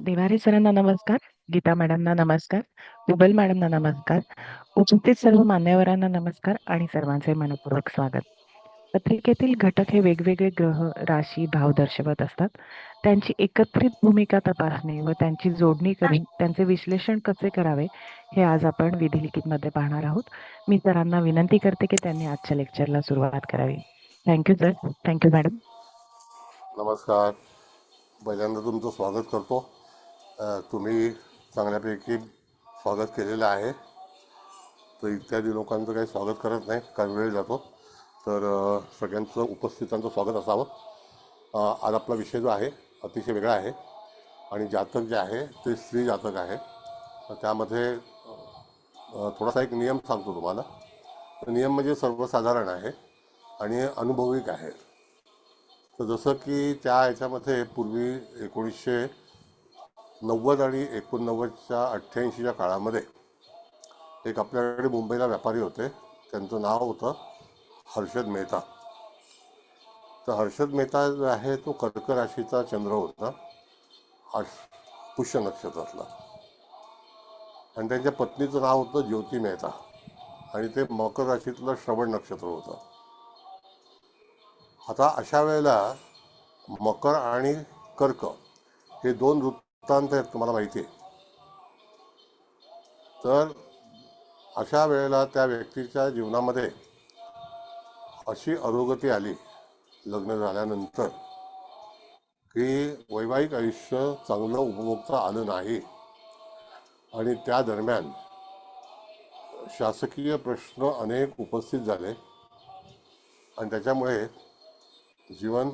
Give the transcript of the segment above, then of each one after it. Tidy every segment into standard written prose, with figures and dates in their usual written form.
देवारे सरांना नमस्कार, गीता मॅडमना नमस्कार, रुबल मॅडमना नमस्कार, उपस्थित सर्व मान्यवरांना नमस्कार आणि सर्वांचे मनपूर्वक स्वागत. पत्रिकेतील घटक हे वेगवेगळे ग्रह, राशी, भाव दर्शवत असतात. त्यांची एकत्रित भूमिका तपासणे व त्यांची जोडणी करून त्यांचे विश्लेषण कसे करावे हे आज आपण विधी लिखितमध्ये पाहणार आहोत. मी सरांना विनंती करते की त्यांनी आजच्या लेक्चरला सुरुवात करावी. Thank you sir. Thank you madam. नमस्कार. पहिल्यांदा तुमचं स्वागत करतो. तुम्ही चांगल्यापैकी स्वागत केलेलं आहे, तर इत्यादी लोकांचं काही स्वागत करत नाही, कारण वेळ जातो. तर सगळ्यांचं उपस्थितांचं स्वागत असावं. आज आपला विषय जो आहे अतिशय वेगळा आहे आणि जातक जे आहे ते स्त्री जातक आहे. तर त्यामध्ये थोडासा एक नियम सांगतो तुम्हाला. तर नियम म्हणजे सर्वसाधारण आहे आणि अनुभविक आहे. तर जसं की त्या ह्याच्यामध्ये पूर्वी 1990 आणि 89च्या 88च्या काळामध्ये एक आपल्याकडे मुंबईला व्यापारी होते. त्यांचं नाव होतं हर्षद मेहता. तर हर्षद मेहता जो आहे तो कर्क राशीचा चंद्र होता, पुष्य नक्षत्रातला, आणि त्यांच्या पत्नीचं नाव होतं ज्योती मेहता आणि ते मकर राशीतलं श्रवण नक्षत्र होतं. आता अशा वेळेला मकर आणि कर्क हे दोन वृत्तांत आहेत, तुम्हाला माहिती आहे. तर अशा वेळेला त्या व्यक्तीच्या जीवनामध्ये अशी अधोगती आली लग्न झाल्यानंतर की वैवाहिक आयुष्य चांगलं उपभोगता आलं नाही आणि त्या दरम्यान शासकीय प्रश्न अनेक उपस्थित झाले आणि त्याच्यामुळे जीवन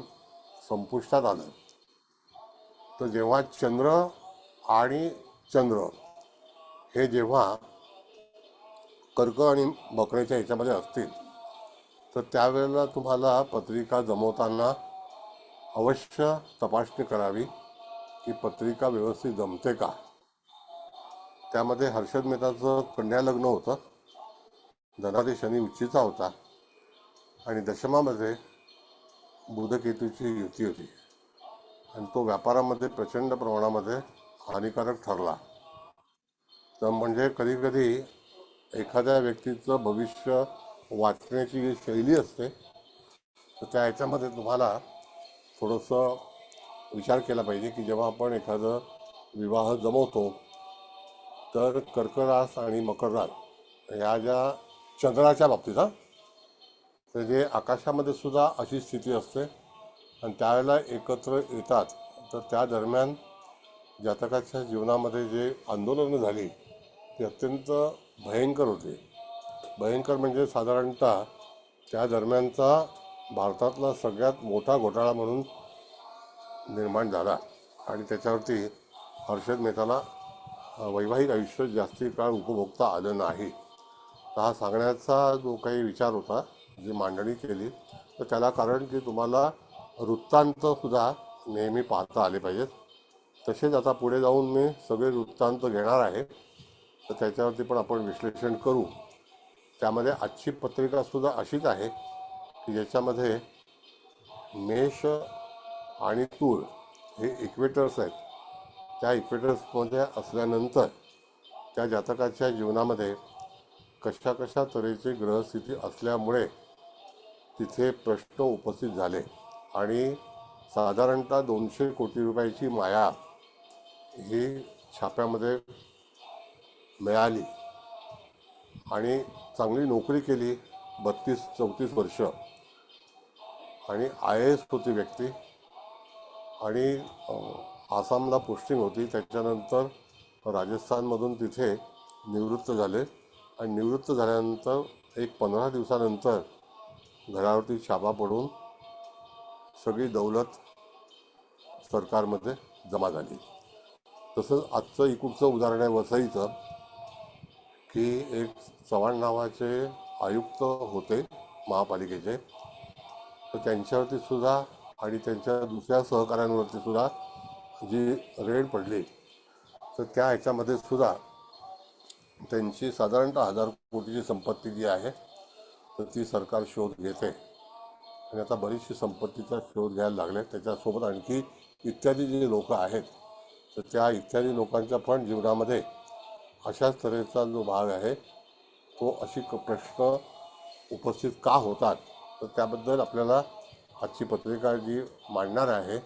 संपुष्टात आलं. तर जेव्हा चंद्र आणि चंद्र हे जेव्हा कर्क आणि मकरेच्या ह्याच्यामध्ये असतील तर त्यावेळेला तुम्हाला पत्रिका जमवताना अवश्य तपासणी करावी की पत्रिका व्यवस्थित जमते का. त्यामध्ये हर्षद मेहताचं कन्या लग्न होतं, धनादी शनी उच्चीचा होता आणि दशमामध्ये बुधकेतूची युती होती आणि तो व्यापारामध्ये प्रचंड प्रमाणामध्ये हानिकारक ठरला. तर म्हणजे कधी कधी एखाद्या व्यक्तीचं भविष्य वाचण्याची जी शैली असते तर त्या ह्याच्यामध्ये तुम्हाला थोडंसं विचार केला पाहिजे की जेव्हा आपण एखादं विवाह जमवतो तर कर्क रास आणि मकर रास ह्या ज्या चंद्राच्या बाबतीत तर जे आकाशामध्ये सुद्धा अशी स्थिती असते आणि त्यावेळेला एकत्र येतात. तर त्या दरम्यान जातकाच्या जीवनामध्ये जे आंदोलनं झाली ती अत्यंत भयंकर होती. भयंकर म्हणजे साधारणतः त्या दरम्यानचा भारतातला सगळ्यात मोठा घोटाळा म्हणून निर्माण झाला आणि त्याच्यावरती हर्षद मेहताला वैवाहिक आयुष्य जास्ती काळ उपभोगता आलं नाही. तर हा सांगण्याचा जो काही विचार होता, जी मांडणी केली, तर त्याला कारण की तुम्हाला वृत्तांतसुद्धा नेहमी पाहता आले पाहिजेत. तसेच आता पुढे जाऊन मी सगळे वृत्तांत घेणार आहे, तर त्याच्यावरती पण आपण विश्लेषण करू. त्यामध्ये आजची पत्रिकासुद्धा अशीच आहे की ज्याच्यामध्ये मेष आणि तूळ हे इक्वेटर्स आहेत. त्या इक्वेटर्समध्ये असल्यानंतर त्या जातकाच्या जीवनामध्ये कशा कशा तऱ्हेची ग्रहस्थिती असल्यामुळे तिथे प्रश्न उपस्थित झाले आणि साधारणतः 200 कोटी रुपयाची माया ही छाप्यामध्ये मिळाली आणि चांगली नोकरी केली, 32-34 वर्ष, आणि IAS होती व्यक्ती आणि आसामला पोस्टिंग होती. त्याच्यानंतर राजस्थानमधून तिथे निवृत्त झाले आणि निवृत्त झाल्यानंतर एक 15 दिवसानंतर घरावरती छापा पडून सगळी दौलत सरकारमध्ये जमा झाली. तसंच आजचं इकडचं उदाहरण आहे वसईचं, की एक चव्हाण नावाचे आयुक्त होते महापालिकेचे, तर त्यांच्यावरती सुद्धा आणि त्यांच्या दुसऱ्या सहकाऱ्यांवरती सुद्धा जी रेड पडली तर त्या ह्याच्यामध्ये सुद्धा त्यांची साधारणतः 1000 कोटीची संपत्ती जी आहे तर ती सरकार शोध घेते आणि आता बरीचशी संपत्तीचा शोध घ्यायला लागले. त्याच्यासोबत आणखी इत्यादी जे लोक आहेत तर त्या इत्यादी लोकांच्या पण जीवनामध्ये अशाच तऱ्हेचा जो भाग आहे तो अशी प्रश्न उपस्थित का होतात, तर त्याबद्दल आपल्याला आजची पत्रिका जी मांडणार आहे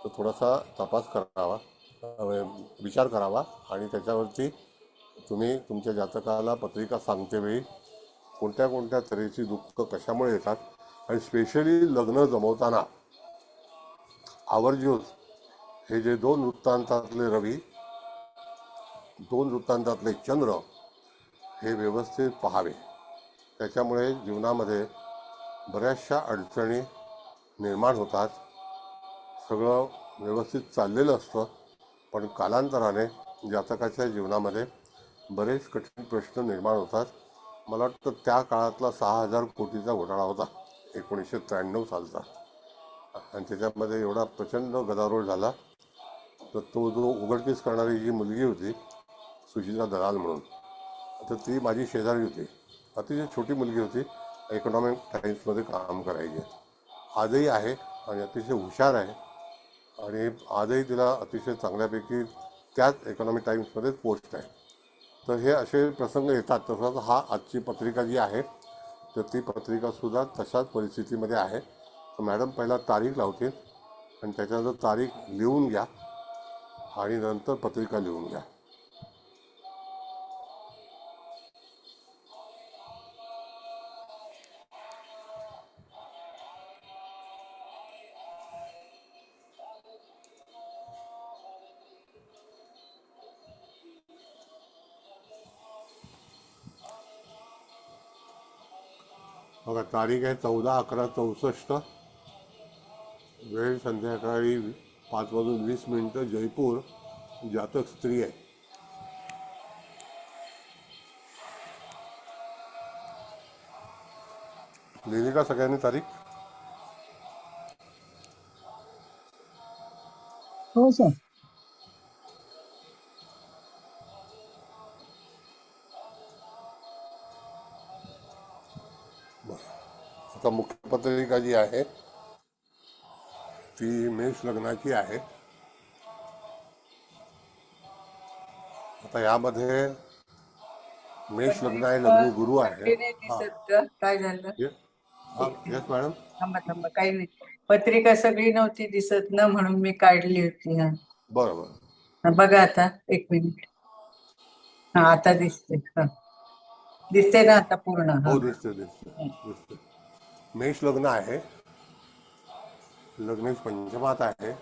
तो थोडासा तपास करावा, विचार करावा आणि त्याच्यावरती तुम्ही तुमच्या जातकाला पत्रिका सांगतेवेळी कोणत्या कोणत्या तऱ्हेची दुःख कशामुळे येतात आणि स्पेशली लग्न जमवताना आवर्जून हे जे दोन वृत्तांतातले रवी, दोन वृत्तांतातले चंद्र हे व्यवस्थित पाहावे. त्याच्यामुळे जीवनामध्ये बऱ्याचशा अडचणी निर्माण होतात. सगळं व्यवस्थित चाललेलं असतं, पण कालांतराने जातकाच्या जीवनामध्ये बरेच कठीण प्रश्न निर्माण होतात. मला वाटतं त्या काळातला 6,000 कोटीचा घोटाळा होता 1993 सालचा, आणि त्याच्यामध्ये एवढा प्रचंड गदारोळ झाला. तर तो जो उघडकीस करणारी जी मुलगी होती सुशिला दलाल म्हणून, तर ती माझी शेजारी होती. अतिशय छोटी मुलगी होती, इकॉनॉमिक टाईम्समध्ये काम करायची, आजही आहे आणि अतिशय हुशार आहे आणि आजही तिला अतिशय चांगल्यापैकी त्याच इकॉनॉमिक टाईम्समध्येच पोस्ट आहे. तर हे असे प्रसंग येतात. तसंच हा आजची पत्रिका जी आहे तर ती पत्रिकासुद्धा तशाच परिस्थितीमध्ये आहे. तर मॅडम पहिला तारीख लावतील आणि त्याच्यानंतर तारीख लिहून घ्या आणि नंतर पत्रिका लिहून घ्या. बघा, तारीख आहे 14/11/64, वेळ संध्याकाळी 5:20 जयपूर, जातक स्त्री आहे. लिहिली का सगळ्यांनी तारीख? हो सर. आता मुख्य पत्रिका जी आहे ती मेष लग्नाची आहे. आता यामध्ये मेष पण लग्न आहे, नेमकं लग्नी गुरु आहे. पत्ते नाही हा, दिसत का? काय झालं? ये हा, एक मिनिट. Yes madam. थांबा थांबा, काही नाही. पत्रिका सगळी नव्हती दिसत ना, म्हणून मी काढली होती. हा, बरं बरं. हा, बघा आता. एक मिनिट. हा, आता दिसते. हा, दिसते ना आता पूर्ण. हा. हो, दिसते दिसते दिसते. मेष लग्न आहे, लग्नेश पंचमात आहे,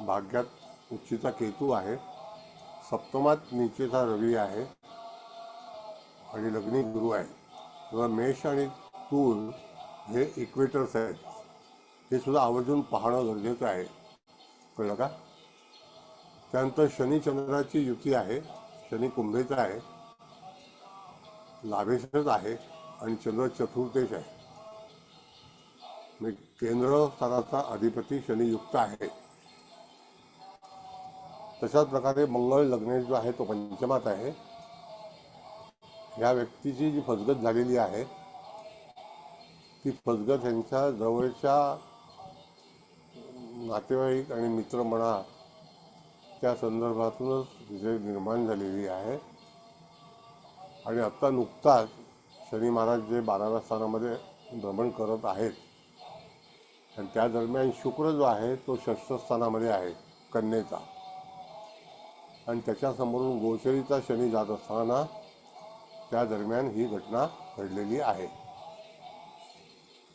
भाग्यात उच्चीचा केतू आहे, सप्तमात नीचेचा रवी आहे आणि लग्नी गुरु आहे. तेव्हा मेष आणि तूळ हे इक्वेटर्स आहेत. हे सुद्धा आवर्जून पाहणं गरजेचं आहे, कळलं का? त्यानंतर शनी चंद्राची युती आहे, शनी कुंभेचा आहे, लाभेशच आहे आणि चंद्र चतुर्थेश आहे. केंद्र स्थानाचा अधिपती शनियुक्त आहे. तशाच प्रकारे मंगळ लग्नेश जो आहे तो पंचमात आहे. या व्यक्तीची जी फसगत झालेली आहे ती फसगत यांच्या जवळच्या नातेवाईक आणि मित्र म्हणा त्या संदर्भातूनच जे निर्माण झालेली आहे. आणि आत्ता नुकताच शनी महाराज जे 12व्या स्थानामध्ये भ्रमण करत आहेत आणि त्या दरम्यान शुक्र जो आहे तो 6ष्ठ स्थानामध्ये आहे कन्येचा, आणि त्याच्यासमोरून गोचरीचा शनी जात असताना त्या दरम्यान ही घटना घडलेली आहे.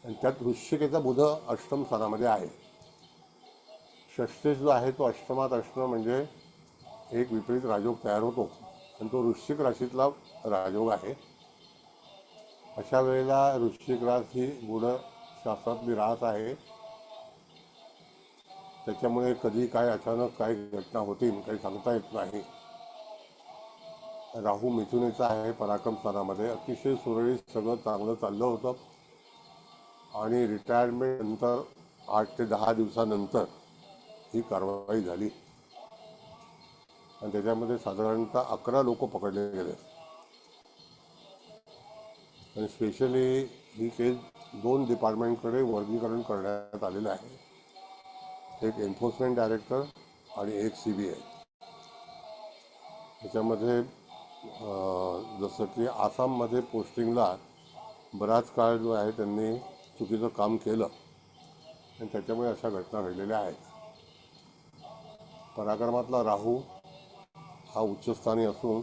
आणि त्यात वृश्चिकेचा बुध अष्टम स्थानामध्ये आहे. षष्ठेश जो आहे तो अष्टमात असणं म्हणजे एक विपरीत राजयोग तयार होतो आणि तो वृश्चिक राशीतला राजयोग आहे. अशा वेळेला वृश्चिक रास ही गुणशास्त्रातली रास आहे. त्याच्यामुळे कधी काय अचानक काय घटना होतील काही सांगता येत नाही. राहू मिथुनेचा आहे पराक्रम स्थानामध्ये. अतिशय सुरळीत सगळं चांगलं चाललं होतं आणि रिटायरमेंट नंतर 8 ते 10 दिवसानंतर ही कारवाई झाली आणि त्याच्यामध्ये साधारणतः 11 लोक पकडले गेले. आणि स्पेशली ही केस 2 डिपार्टमेंटकडे वर्गीकरण करण्यात आलेलं आहे. एक एन्फोर्समेंट डायरेक्टर आणि एक CBI. त्याच्यामध्ये जसं की आसाममध्ये पोस्टिंगला बराच काळ जो आहे त्यांनी चुकीचं काम केलं आणि त्याच्यामुळे अशा घटना घडलेल्या आहेत. पराक्रमातला राहू हा उच्चस्थानी असून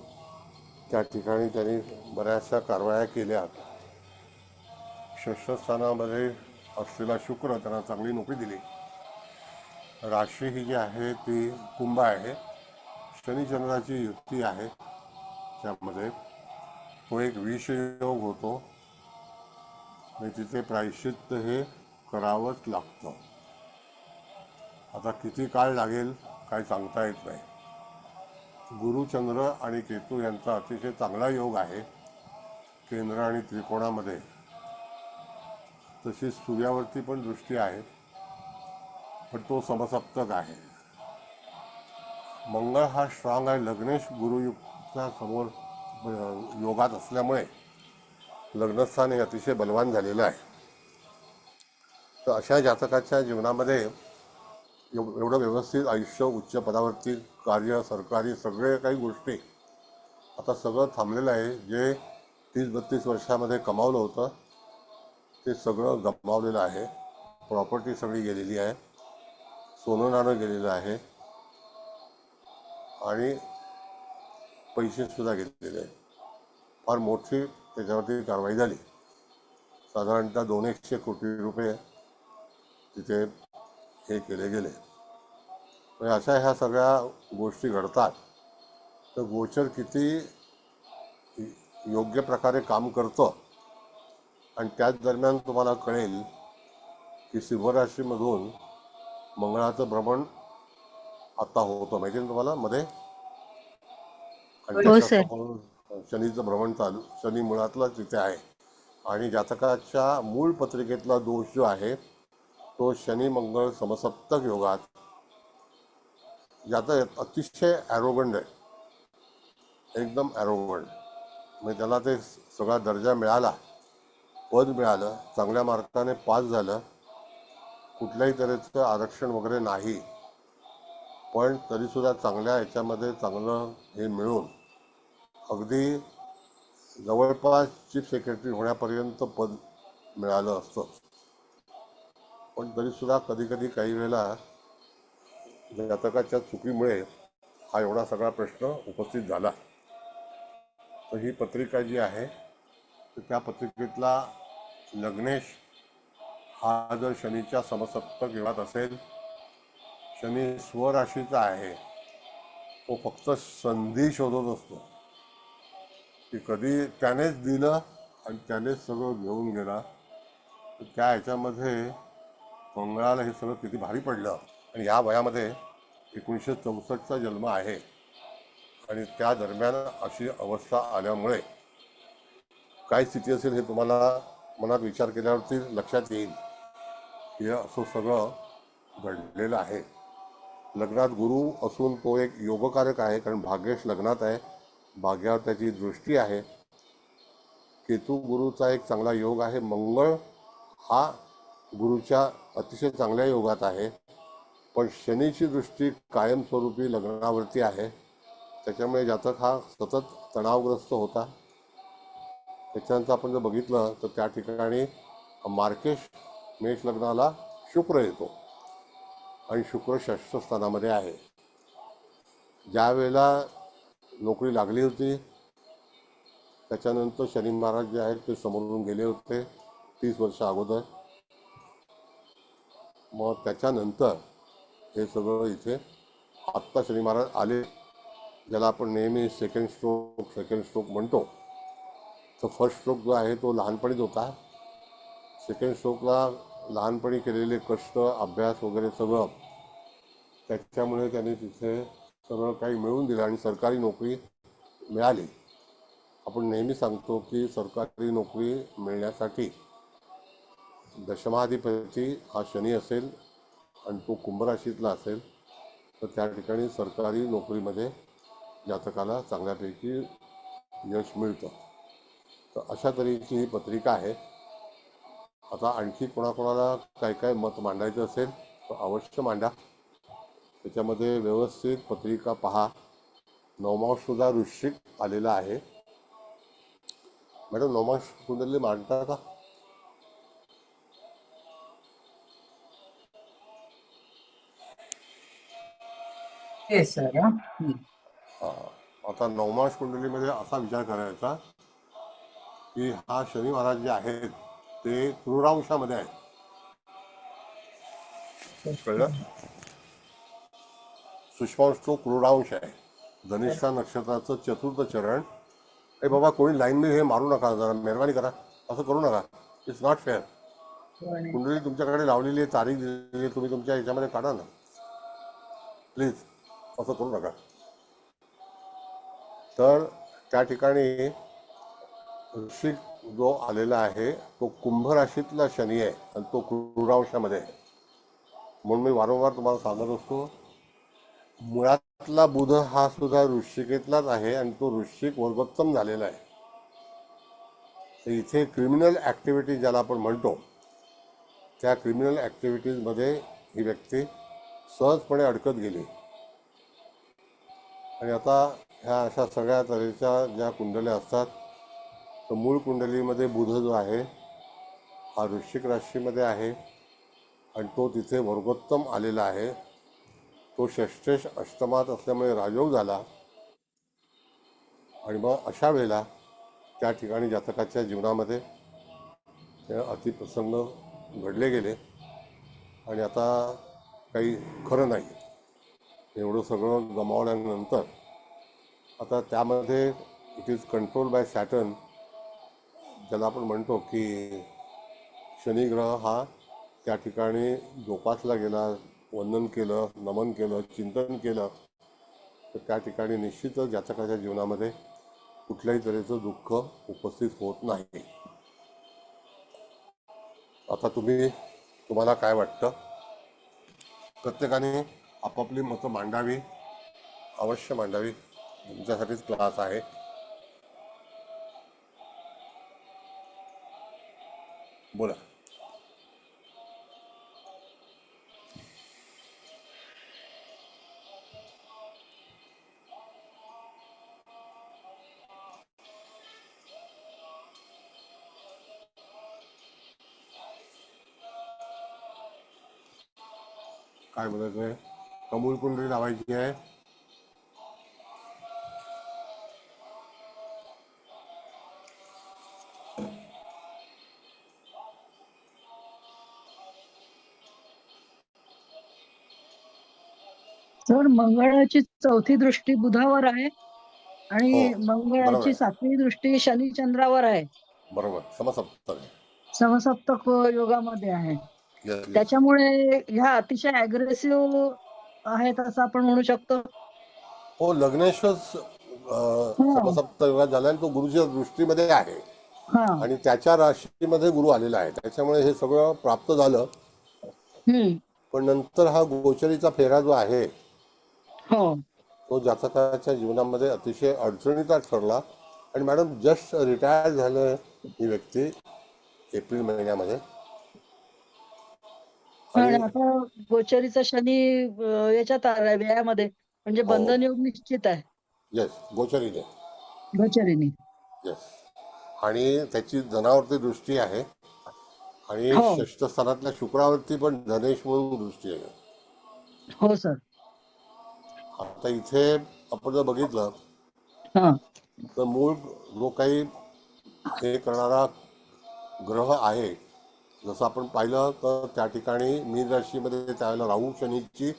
त्या ठिकाणी त्यांनी बऱ्याचशा कारवाया केल्या. षष्ठस्थानामध्ये असलेला शुक्र त्यांना चांगली नोकरी दिली. राशी ही जी आहे ती कुंभ आहे. शनिचंद्राची युती आहे त्यामध्ये. तो एक विषयोग होतो आणि तिथे प्रायश्चित्त हे करावंच लागतं. आता किती काळ लागेल काय सांगता येत नाही. गुरु, चंद्र आणि केतू यांचा अतिशय चांगला योग आहे केंद्र आणि त्रिकोणामध्ये. तशी सूर्यावरती पण दृष्टी आहे, पण तो समसप्तक आहे. मंगळ हा स्ट्रॉंग आहे. लग्नेश गुरुयुक्ता समोर योगात असल्यामुळे लग्नस्थान हे अतिशय बलवान झालेलं आहे. तर अशा जातकाच्या जीवनामध्ये एवढं व्यवस्थित आयुष्य, उच्च पदावरती कार्य, सरकारी सगळे काही गोष्टी आता सगळं थांबलेलं आहे. जे 30-32 वर्षामध्ये कमावलं होतं ते सगळं गमावलेलं आहे. प्रॉपर्टी सगळी गेलेली आहे, सोनं नाणं गेलेलं आहे आणि पैसेसुद्धा घेतलेले आहेत. फार मोठी त्याच्यावरती कारवाई झाली. साधारणतः 200 कोटी रुपये तिथे हे केले गेले. म्हणजे अशा ह्या सगळ्या गोष्टी घडतात. तर गोचर किती योग्य प्रकारे काम करतं आणि त्याच दरम्यान तुम्हाला कळेल की सिंह राशीमधून मंगळाचं भ्रमण आता होतं, माहिती आहे तुम्हाला मध्ये. आणि हो त्याच्या सर. समोर शनीचं भ्रमण चालू. शनी मुळातला तिथे आहे आणि जातकाच्या मूळ पत्रिकेतला दोष जो आहे तो शनी मंगळ समसप्तक योगात. जातक अतिशय ॲरोगंट आहे, एकदम ॲरोगंट. म्हणजे त्याला ते सगळा दर्जा मिळाला, पद मिळालं, चांगल्या मार्काने पास झालं, कुठल्याही तऱ्हेचं आरक्षण वगैरे नाही, पण तरीसुद्धा चांगल्या याच्यामध्ये चांगलं हे मिळून अगदी जवळपास चीफ सेक्रेटरी होण्यापर्यंत पद मिळालं असतं. पण तरीसुद्धा कधी कधी काही वेळेला जातकाच्या चुकीमुळे हा एवढा सगळा प्रश्न उपस्थित झाला. तर ही पत्रिका जी आहे तर त्या पत्रिकेतला लग्नेश हा जर शनीच्या समसप्तक योगात असेल, शनी स्वराशीचा आहे, तो फक्त संधी शोधत असतो की कधी त्यानेच दिलं आणि त्यानेच सगळं घेऊन गेला. तर त्या ह्याच्यामध्ये मंगळाला हे सगळं किती भारी पडलं. आणि या वयामध्ये 1964चा जन्म आहे आणि त्या दरम्यान अशी अवस्था आल्यामुळे काय स्थिती असेल हे तुम्हाला मनात विचार केल्यावरती लक्षात येईल की असं सगळं घडलेलं आहे. लग्नात गुरु असून तो एक योगकारक आहे, कारण भाग्येश लग्नात आहे, भाग्यावर त्याची दृष्टी आहे. केतू गुरुचा एक चांगला योग आहे. मंगळ हा गुरुच्या अतिशय चांगल्या योगात आहे, पण शनीची दृष्टी कायमस्वरूपी लग्नावरती आहे. त्याच्यामुळे जातक हा सतत तणावग्रस्त होता. त्याच्यानंतर आपण जर बघितलं तर त्या ठिकाणी मार्केश मेष लग्नाला शुक्र येतो आणि शुक्र षष्ठ स्थानामध्ये आहे. ज्या वेळेला नोकरी लागली होती त्याच्यानंतर शनी महाराज जे आहेत ते समोरून गेले होते 30 वर्ष अगोदर. मग त्याच्यानंतर हे सगळं इथे आत्ता शनी महाराज आले, ज्याला आपण नेहमी सेकंड स्ट्रोक म्हणतो. तर फर्स्ट स्ट्रोक जो आहे तो लहानपणीच होता. सेकंड स्ट्रोकला लहानपणी केलेले कष्ट, अभ्यास वगैरे सगळं त्याच्यामुळे त्यांनी तिथे सगळं काही मिळवून दिलं आणि सरकारी नोकरी मिळाली. आपण नेहमी सांगतो की सरकारी नोकरी मिळण्यासाठी दशमाधिपती हा शनी असेल आणि तो कुंभराशीतला असेल तर त्या ठिकाणी सरकारी नोकरीमध्ये जातकाला चांगल्यापैकी यश मिळतं. तर अशा तऱ्हेची ही पत्रिका आहे. आता आणखी कोणाकोणाला काय काय मत मांडायचं असेल तर अवश्य मांडा. त्याच्यामध्ये व्यवस्थित पत्रिका पहा. नवमांश सुद्धा वृश्चिक आलेला आहे. मॅडम नवमांश कुंडली मांडता का? हे सर आता नवमांश कुंडलीमध्ये असा विचार करायचा की हा शनी महाराज जे आहेत ते क्रूरांशामध्ये आहेत. कळलं? सुषमांश तो क्रूरांश आहे. धनिष्ठा नक्षत्राचं चतुर्थ चरण. ए बाबा कोणी लाईनमध्ये हे मारू नका, जरा मेहरबानी करा, असं करू नका. It's not fair. कुंडली तुमच्याकडे लावलेली आहे, तारीख दिलेली आहे, तुम्ही तुमच्या ह्याच्यामध्ये काढा ना प्लीज, असं करू नका. तर त्या ठिकाणी वृश्चिक जो आलेला आहे तो कुंभ राशीतला शनी आहे आणि तो क्रूरांशामध्ये आहे. म्हणून मी वारंवार तुम्हाला सांगत असतो, मुळातला बुध हा सुद्धा वृश्चिकेतलाच आहे आणि तो वृश्चिक वर्गोत्तम झालेला आहे. तर इथे क्रिमिनल ॲक्टिव्हिटी ज्याला आपण म्हणतो, त्या क्रिमिनल ॲक्टिव्हिटीजमध्ये ही व्यक्ती सहजपणे अडकत गेली. आणि आता ह्या अशा सगळ्या तऱ्हेच्या ज्या कुंडल्या असतात, तर मूळ कुंडलीमध्ये बुध जो आहे हा वृश्चिक राशीमध्ये आहे आणि तो तिथे वर्गोत्तम आलेला आहे. तो षष्ठेश अष्टमात असल्यामुळे राजयोग झाला. आणि मग अशा वेळेला त्या ठिकाणी जातकाच्या जीवनामध्ये ते अतिप्रसंग घडले गेले आणि आता काही खरं नाही. एवढं सगळं गमावल्यानंतर आता त्यामध्ये it is control by Saturn, ज्याला आपण म्हणतो की शनिग्रह हा त्या ठिकाणी जोपासला गेला, वंदन केलं, नमन केलं, चिंतन केलं, तर त्या ठिकाणी निश्चितच जातकाच्या जीवनामध्ये कुठल्याही तऱ्हेचं दुःख उपस्थित होत नाही. आता तुम्हाला काय वाटतं? प्रत्येकाने आपापली मतं मांडावी, अवश्य मांडावी. तुमच्यासाठीच क्लास आहे. बोला. काय बोलायचं आहे? कमूल कुंडली लावायची आहे. सर मंगळाची चौथी दृष्टी बुधावर आहे हो, आणि बरोबर मंगळाची आहे, 7वी दृष्टी शनी चंद्रावर आहे. बरोबर. समसप्तक आहे. समसप्तक योगामध्ये आहे. Yes yes. त्याच्यामुळे ह्या अतिशय अग्रेसिव्ह आहेत असं आपण म्हणू शकतो. हो, लग्नेशच हा समसप्त योगात झाला आणि तो गुरुच्या दृष्टीमध्ये आहे हा आणि त्याच्या राशीमध्ये गुरु आलेला आहे. त्याच्यामुळे हे सगळं प्राप्त झालं. हम्म पण नंतर हा गोचरीचा फेरा जो आहे हो तो जातकाच्या जीवनामध्ये अतिशय अडचणीचा ठरला. आणि मॅडम जस्ट रिटायर झालं ही व्यक्ती एप्रिल महिन्यामध्ये. आणि आणि आता गोचरीचा शनी याच्यात आलाय व्ययामध्ये, म्हणजे हो, बंधन योग निश्चित आहे येस, गोचरीने, गोचरीने. येस. आणि त्याची धनावरती दृष्टी आहे आणि हो षष्ठ स्थानातल्या शुक्रावरती पण धनेश म्हणून दृष्टी आहे. हो सर. आता इथे आपण जर बघितलं हा तर मूळ जो काही हे करणारा ग्रह आहे, जसं आपण पाहिलं तर त्या ठिकाणी मीन राशीमध्ये त्यावेळेला राहू शनीची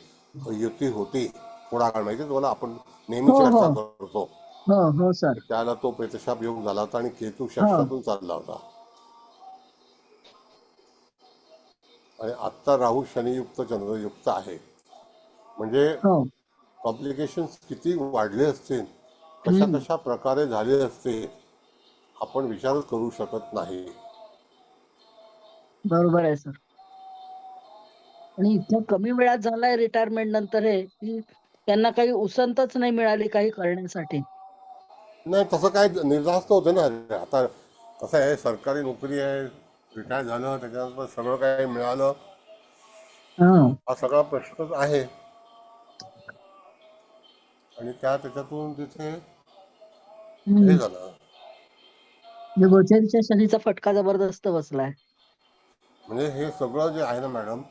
युती होती. थोडा काळ माहिती तुम्हाला, आपण नेहमी हो हो चर्चा करतो. हो हो सर. त्याला तो प्रेतशाप योग झाला होता आणि केतू हो षष्ठातून चालला होता. आणि आत्ता राहू शनियुक्त चंद्रयुक्त आहे. म्हणजे हो कॉम्प्लिकेशन्स किती वाढले असतील, कशा हम्म कशा प्रकारे झाले असते, आपण विचारच करू शकत नाही. बरोबर आहे सर. आणि इतक्या कमी वेळात झालाय रिटायरमेंट नंतर हे, की त्यांना काही उसंतच नाही मिळाली काही करण्यासाठी. नाही, तसं काय निर्धास्त होतं ना. आता कसं आहे, सरकारी नोकरी आहे, रिटायर झालं, त्याच्यानंतर सगळं काय मिळालं, हा हा सगळा प्रश्नच आहे. आणि त्याच्यातून तिथे हे हम्म. झालं. म्हणजे गोचरीच्या शनीचा फटका जबरदस्त बसलाय. म्हणजे हे सगळं जे आहे ना मॅडम,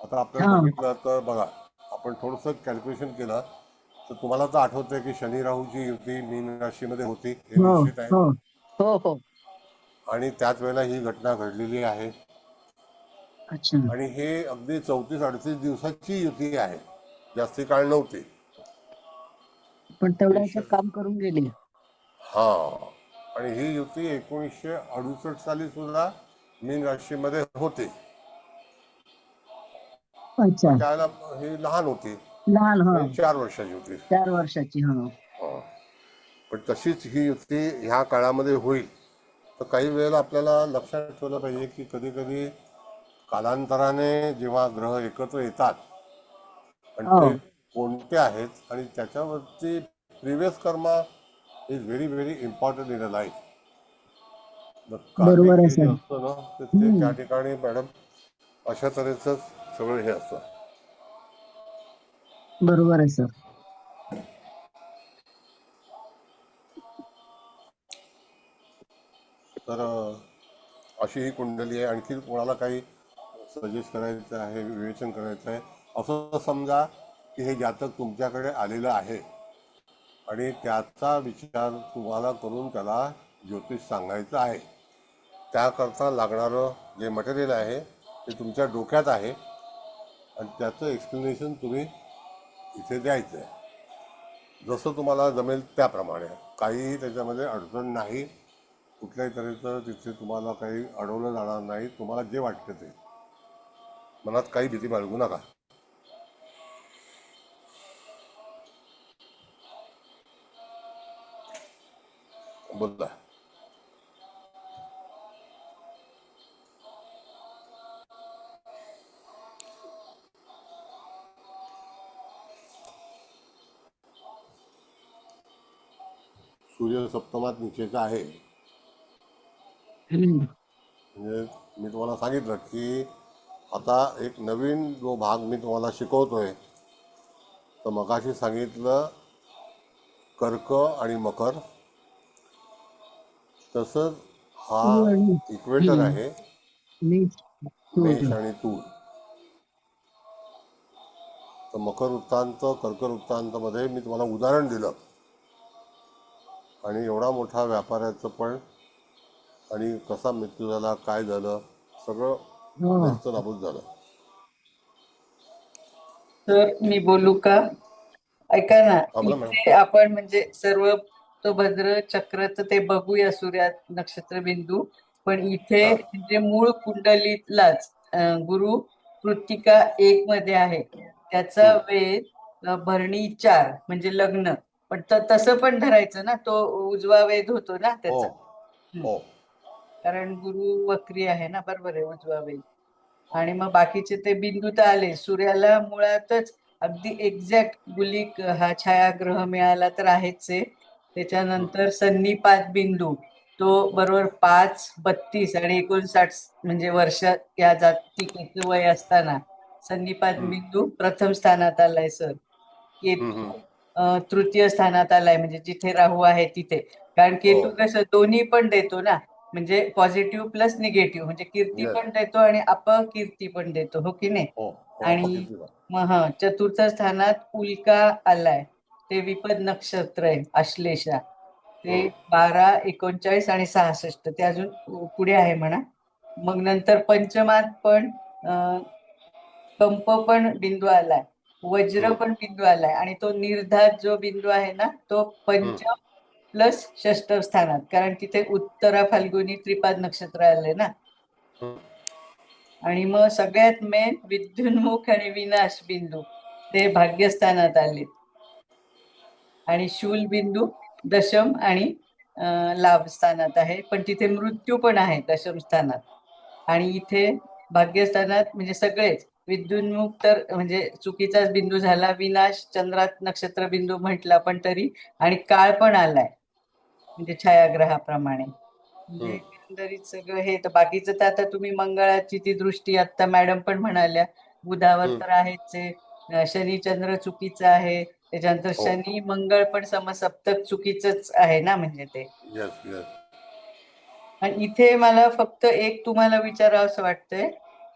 आता आपल्याला हा. बघितलं तर बघा, आपण थोडंसं कॅल्क्युलेशन केलं तर तुम्हाला तर आठवतंय की शनी राहूची युती मीन राशीमध्ये होती, हे हो निश्चित आहे. हो हो हो. आणि त्याच वेळेला ही घटना घडलेली आहे. अच्छा. आणि हे अगदी 34-38 दिवसाची युती आहे, जास्ती काळ नव्हती. पण तेवढ्या हे ह्याच्यात काम करून गेली. हा, आणि ही युती 1968 साली सुद्धा मीन राशीमध्ये होते. अच्छा. पण त्यावेळेला ही लहान होती, लहान, हा. म्हणजे 4 वर्षाची होती. 4 वर्षाची, हा. हा. पण तशीच ही युती ह्या काळामध्ये होईल. तर काही वेळेला आपल्याला लक्षात ठेवलं पाहिजे की कधी कधी कालांतराने जेव्हा ग्रह एकत्र येतात आणि हो. ते कोणते आहेत आणि त्याच्यावरती previous Karma is very very important in a life. कार्मिक बरोबर आहे हे जे सर. असतं ना, ते त्या हम्म. ठिकाणी मॅडम अशा तऱ्हेचं सगळं हे असतं. बरोबर आहे सर. तर अशी ही कुंडली आहे. आणखी कोणाला काही सजेस्ट करायचं आहे, विवेचन करायचं आहे, असं समजा की हे जातक तुमच्याकडे आलेलं आहे आणि त्याचा विचार तुम्हाला करून त्याला ज्योतिष सांगायचं आहे. त्याकरता लागणारं जे मटेरियल आहे ते तुमच्या डोक्यात आहे आणि त्याचं एक्सप्लेनेशन तुम्ही इथे द्यायचं आहे. जसं तुम्हाला जमेल त्याप्रमाणे. काहीही त्याच्यामध्ये अडचण नाही, कुठल्याही तऱ्हेचं तिथे तुम्हाला काही अडवलं जाणार नाही. तुम्हाला जे वाटतं ते, मनात काही भीती बाळगू नका. बोला. सूर्य सप्तमात निचेचा आहे. हम्म. म्हणजे मी तुम्हाला सांगितलं की आता एक नवीन जो भाग मी तुम्हाला शिकवतोय, तर मगाशी सांगितलं कर्क आणि मकर, तसंच हा तूळ आणि इक्वेटर आहे, मीठ, मेष तूर. आणि तूळ. तर मकर वृत्तांत, कर्क वृत्तांतमध्ये मी तुम्हाला उदाहरण दिलं आणि एवढा मोठा व्यापाऱ्याचं पण आणि कसा मृत्यू झाला, काय झालं, सगळं हो. नेस्तनाबूत झालं. तर मी बोलू का? ऐका ना, हा बोला मॅडम. इथे आपण म्हणजे सर्व तो भद्र चक्रच ते बघूया सूर्यात नक्षत्र बिंदू. पण इथे हा. म्हणजे मूळ कुंडलीतलाच गुरु कृत्तिका 1 मध्ये आहे. त्याचा वेध भरणी 4 म्हणजे लग्न. पण तसं पण धरायचं ना, तो उजवा वेध होतो ना हो त्याचा. हो. कारण गुरु वक्री आहे ना, बरोबर आहे, उजवा वेध. आणि मग बाकीचे ते बिंदू तर आले. सूर्याला मुळातच अगदी एक्झॅक्ट गुलिक हा छायाग्रह मिळाला तर आहेच आहे. त्याच्यानंतर सन्निपात बिंदू तो बरोबर 5, 32 आणि 59 म्हणजे वर्ष या जातिकेचं वय असताना सन्निपात बिंदू प्रथम स्थानात आलाय सर. केतू तृतीय स्थानात आलाय, म्हणजे जिथे राहू आहे तिथे. कारण हो. केतू कसं दोन्ही पण देतो ना, म्हणजे पॉझिटिव्ह प्लस निगेटिव्ह, म्हणजे कीर्ती येस. पण देतो आणि अपकीर्ती पण देतो, हो की नाही. हो हो, आणि अपकिर्ती बा. मग चतुर्थ स्थानात उल्का आलाय, ते विपद नक्षत्र आहे, आश्लेषा. ते 12, 39 आणि 66 ते अजून पुढे आहे म्हणा. मग नंतर पंचमात पण कंप पण बिंदू आलाय, वज्र पण बिंदू आलाय आणि तो निर्धात जो बिंदू आहे ना, तो पंचम प्लस षष्ठ स्थानात, कारण तिथे उत्तरा फाल्गुनी त्रिपाद नक्षत्र आले ना. आणि मग सगळ्यात मेन विद्युन्मुख आणि विनाश बिंदू ते भाग्यस्थानात आले. आणि शूल बिंदू दशम आणि लाभ स्थानात आहे, पण तिथे मृत्यू पण आहे दशम स्थानात. आणि इथे भाग्यस्थानात म्हणजे सगळेच विद्युन्मुख तर म्हणजे चुकीचाच बिंदू झाला, विनाश चंद्रात नक्षत्र बिंदू म्हटला पण तरी, आणि काळ पण आलाय म्हणजे छायाग्रहाप्रमाणे. म्हणजे एकंदरीत सगळं हे. तर बाकीचं तर आता तुम्ही मंगळाची ती दृष्टी आता मॅडम पण म्हणाल्या, बुधावर तर आहेच आहे, शनी चंद्र चुकीचा आहे, त्याच्यानंतर हो. शनी मंगळ पण समसप्तक चुकीचंच आहे ना म्हणजे ते. Yes yes. आणि इथे मला फक्त एक तुम्हाला विचारावं असं वाटतंय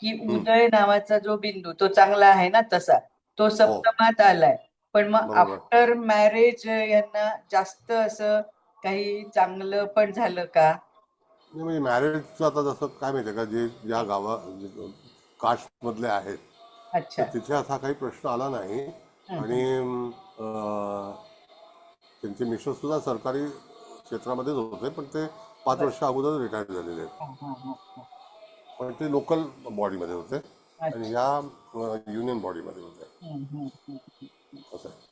की हम्म. उदय नावाचा जो बिंदू तो चांगला आहे ना तसा तो हो सप्तमात आलाय पण मग बरोबर. आफ्टर मॅरेज यांना जास्त असं काही चांगलं पण झालं का? नाही म्हणजे मॅरेजचं आता जसं काय माहिती आहे का, जे ज्या कास्टमधले आहेत तर अच्छा. तिथे असा काही प्रश्न आला नाही. हं, आणि हं. त्यांचे मिस्टर सुद्धा सरकारी क्षेत्रामध्येच होते, पण ते 5 बरं. वर्ष अगोदर रिटायर झालेले आहेत. हं, हं, हं, हं. पण ते लोकल बॉडीमध्ये होते आणि अच्छा. ह्या युनियन बॉडीमध्ये होते. हं, हं, हं, हं. असं आहे.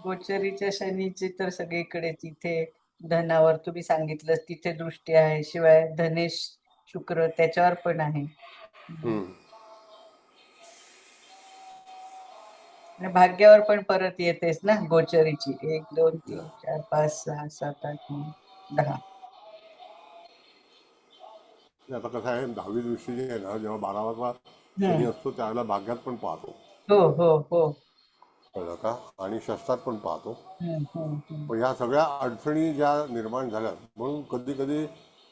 गोचरीच्या शनीची तर सगळीकडे तिथे धनावर तुम्ही सांगितलं तिथे दृष्टी आहे शिवाय धनेश शुक्र त्याच्यावर पण आहे. हं. हम्म. आणि भाग्यावर पण परत येतेच ना गोचरीची 1 2 3 Yeah. 4 5 6 7 8 9 10. आणि आता कसं आहे, 10वी दृष्टी जी आहे ना, जेव्हा 12वा शनी हं. असतो त्यावेळेला भाग्यात पण पाहतो, हो हो हो. कळलं का, आणि शस्त्रात पण पाहतो. हं, हं, हं. पण ह्या सगळ्या अडचणी ज्या निर्माण झाल्या म्हणून कधी कधी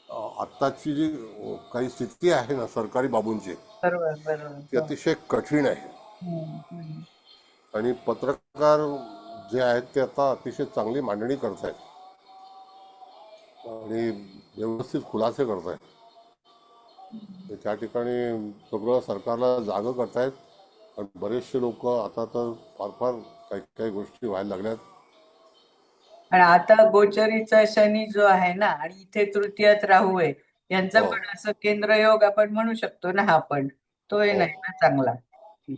आत्ताची जी काही स्थिती आहे ना सरकारी बाबूंची, बरोबर बरोबर. ती हो. अतिशय कठीण आहे. हं, हं. आणि पत्रकार जे आहेत ते आता अतिशय चांगली मांडणी करतायत आणि व्यवस्थित खुलासे करतायत. तर त्या ठिकाणी सगळं सरकारला जागं करतायत. आणि बरेचसे लोक आता तर फार फार काही काही गोष्टी व्हायला लागल्यात. आणि आता गोचरीचा शनी जो आहे ना आणि इथे तृतीयात राहू आहे यांचा हो पण असं केंद्रयोग आपण म्हणू शकतो ना हा पण तोही हो. नाही ना चांगला. हं.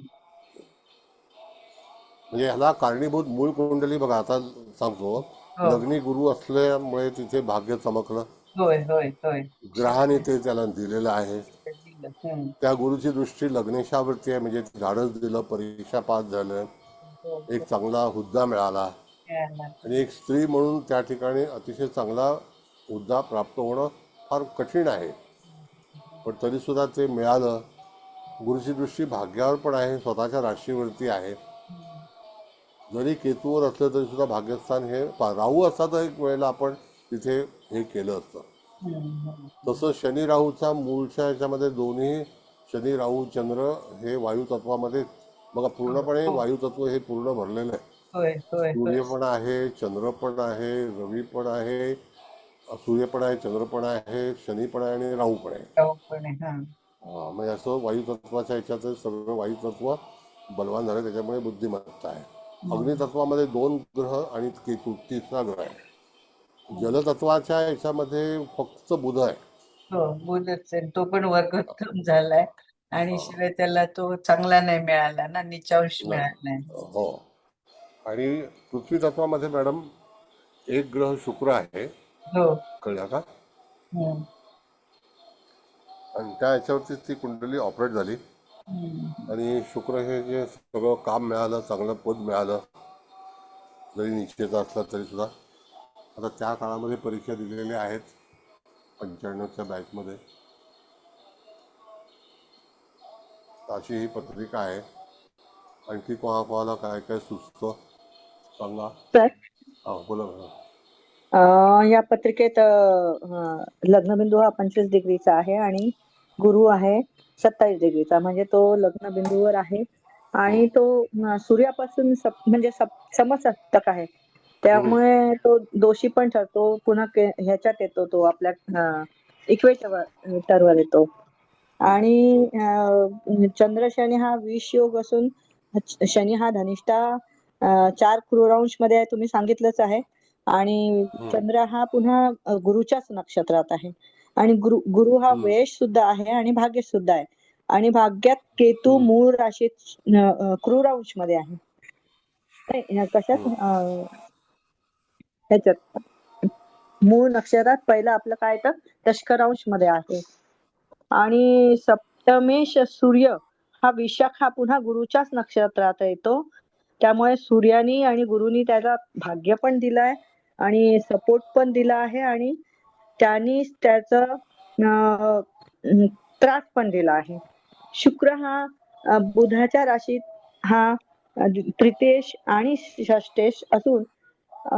म्हणजे ह्याला कारणीभूत मूळ कुंडली बघा, आता सांगतो. हो. लग्नी गुरु असल्यामुळे तिथे भाग्य चमकलं. होय होय होय. ग्रहाने ते त्याला दिलेलं आहे. हं. त्या गुरुची दृष्टी लग्नेशावरती आहे, म्हणजे धाडस दिलं, परीक्षा पास झालं, हो एक हो. चांगला हुद्दा मिळाला. मिळाला. आणि एक स्त्री म्हणून त्या ठिकाणी अतिशय चांगला हुद्दा प्राप्त होणं फार कठीण आहे. पण तरीसुद्धा ते मिळालं. गुरुची दृष्टी भाग्यावर पण आहे, स्वतःच्या राशीवरती आहे. हं. जरी केतूवर असलं तरी सुद्धा भाग्यस्थान हे राहू असता तर एक वेळेला आपण तिथे हे केलं असतं. हं, हं, हं. तसं शनी राहूचा मूळच्या ह्याच्यामध्ये दोन्ही शनी राहू चंद्र हे वायुतत्वामध्ये बघा, हो पूर्णपणे हो. वायुतत्व हे पूर्ण भरलेलं आहे. होय होय होय. सूर्य पण आहे, चंद्र पण आहे, रवी पण आहे, सूर्य पण आहे, चंद्र पण आहे, शनी पण आहे आणि राहू पण आहे. राहू पण आहे. हा. म्हणजे असं वायुतत्वाच्या ह्याच्यात सगळं वायुतत्व बलवान झालं, त्याच्यामुळे बुद्धिमत्ता आहे. हं, अग्नितत्वामध्ये 2 ग्रह आणि केतू तिसरा ग्रह आहे. हं. जलतत्वाच्या ह्याच्यामध्ये फक्त बुध आहे. हो बुधच आहे तो पण वर्गोत्तम झालाय आणि शिवाय त्याला तो चांगला नाही मिळाला ना नीचांश मिळालाय. हो. आणि पृथ्वी तत्वामध्ये मॅडम एक ग्रह शुक्र आहे, हो. कळलं का. हं, आणि त्या ह्याच्यावरती ती कुंडली ऑपरेट झाली. हं. आणि शुक्र हे जे सगळं काम मिळालं, चांगलं पद मिळालं, जरी निश्चित असला तरी सुद्धा. आता त्या काळामध्ये परीक्षा दिलेल्या आहेत 95च्या बॅचमध्ये. अशी ही पत्रिका आहे. आणखी कोणाला काय काय सुचतं सांगा. सर हा बोला मॅडम. या पत्रिकेत लग्नबिंदू हा 25 डिग्रीचा आहे आणि गुरु आहे 27 डिग्रीचा, म्हणजे तो लग्नबिंदूवर आहे आणि तो सूर्यापासून म्हणजे समसप्तक आहे, त्यामुळे तो दोषी पण ठरतो. पुन्हा ह्याच्यात येतो तो आपल्या इक्वेटरवर येतो. आणि चंद्र शनी हा विष योग असून शनी हा धनिष्ठा 4 क्रूरांश मध्ये आहे, तुम्ही सांगितलंच आहे. आणि चंद्र हा पुन्हा गुरुच्याच नक्षत्रात आहे आणि गुरु हा वेश सुद्धा आहे आणि भाग्य सुद्धा आहे. आणि भाग्यात केतू मूळ राशीत क्रूरांश मध्ये आहे. नाही, कशात ह्याच्यात मूळ नक्षत्रात पहिलं आपलं काय तर तष्करांश मध्ये आहे. आणि सप्तमेश सूर्य हा विशाख हा पुन्हा गुरुच्याच नक्षत्रात येतो, त्यामुळे सूर्यानी आणि गुरुनी त्याला भाग्य पण दिलाय आणि सपोर्ट पण दिला आहे आणि त्यांनी त्याचा त्रास पण दिला आहे. शुक्र हा बुधाच्या राशीत हा तृतीयेश आणि षष्टेश असून अ,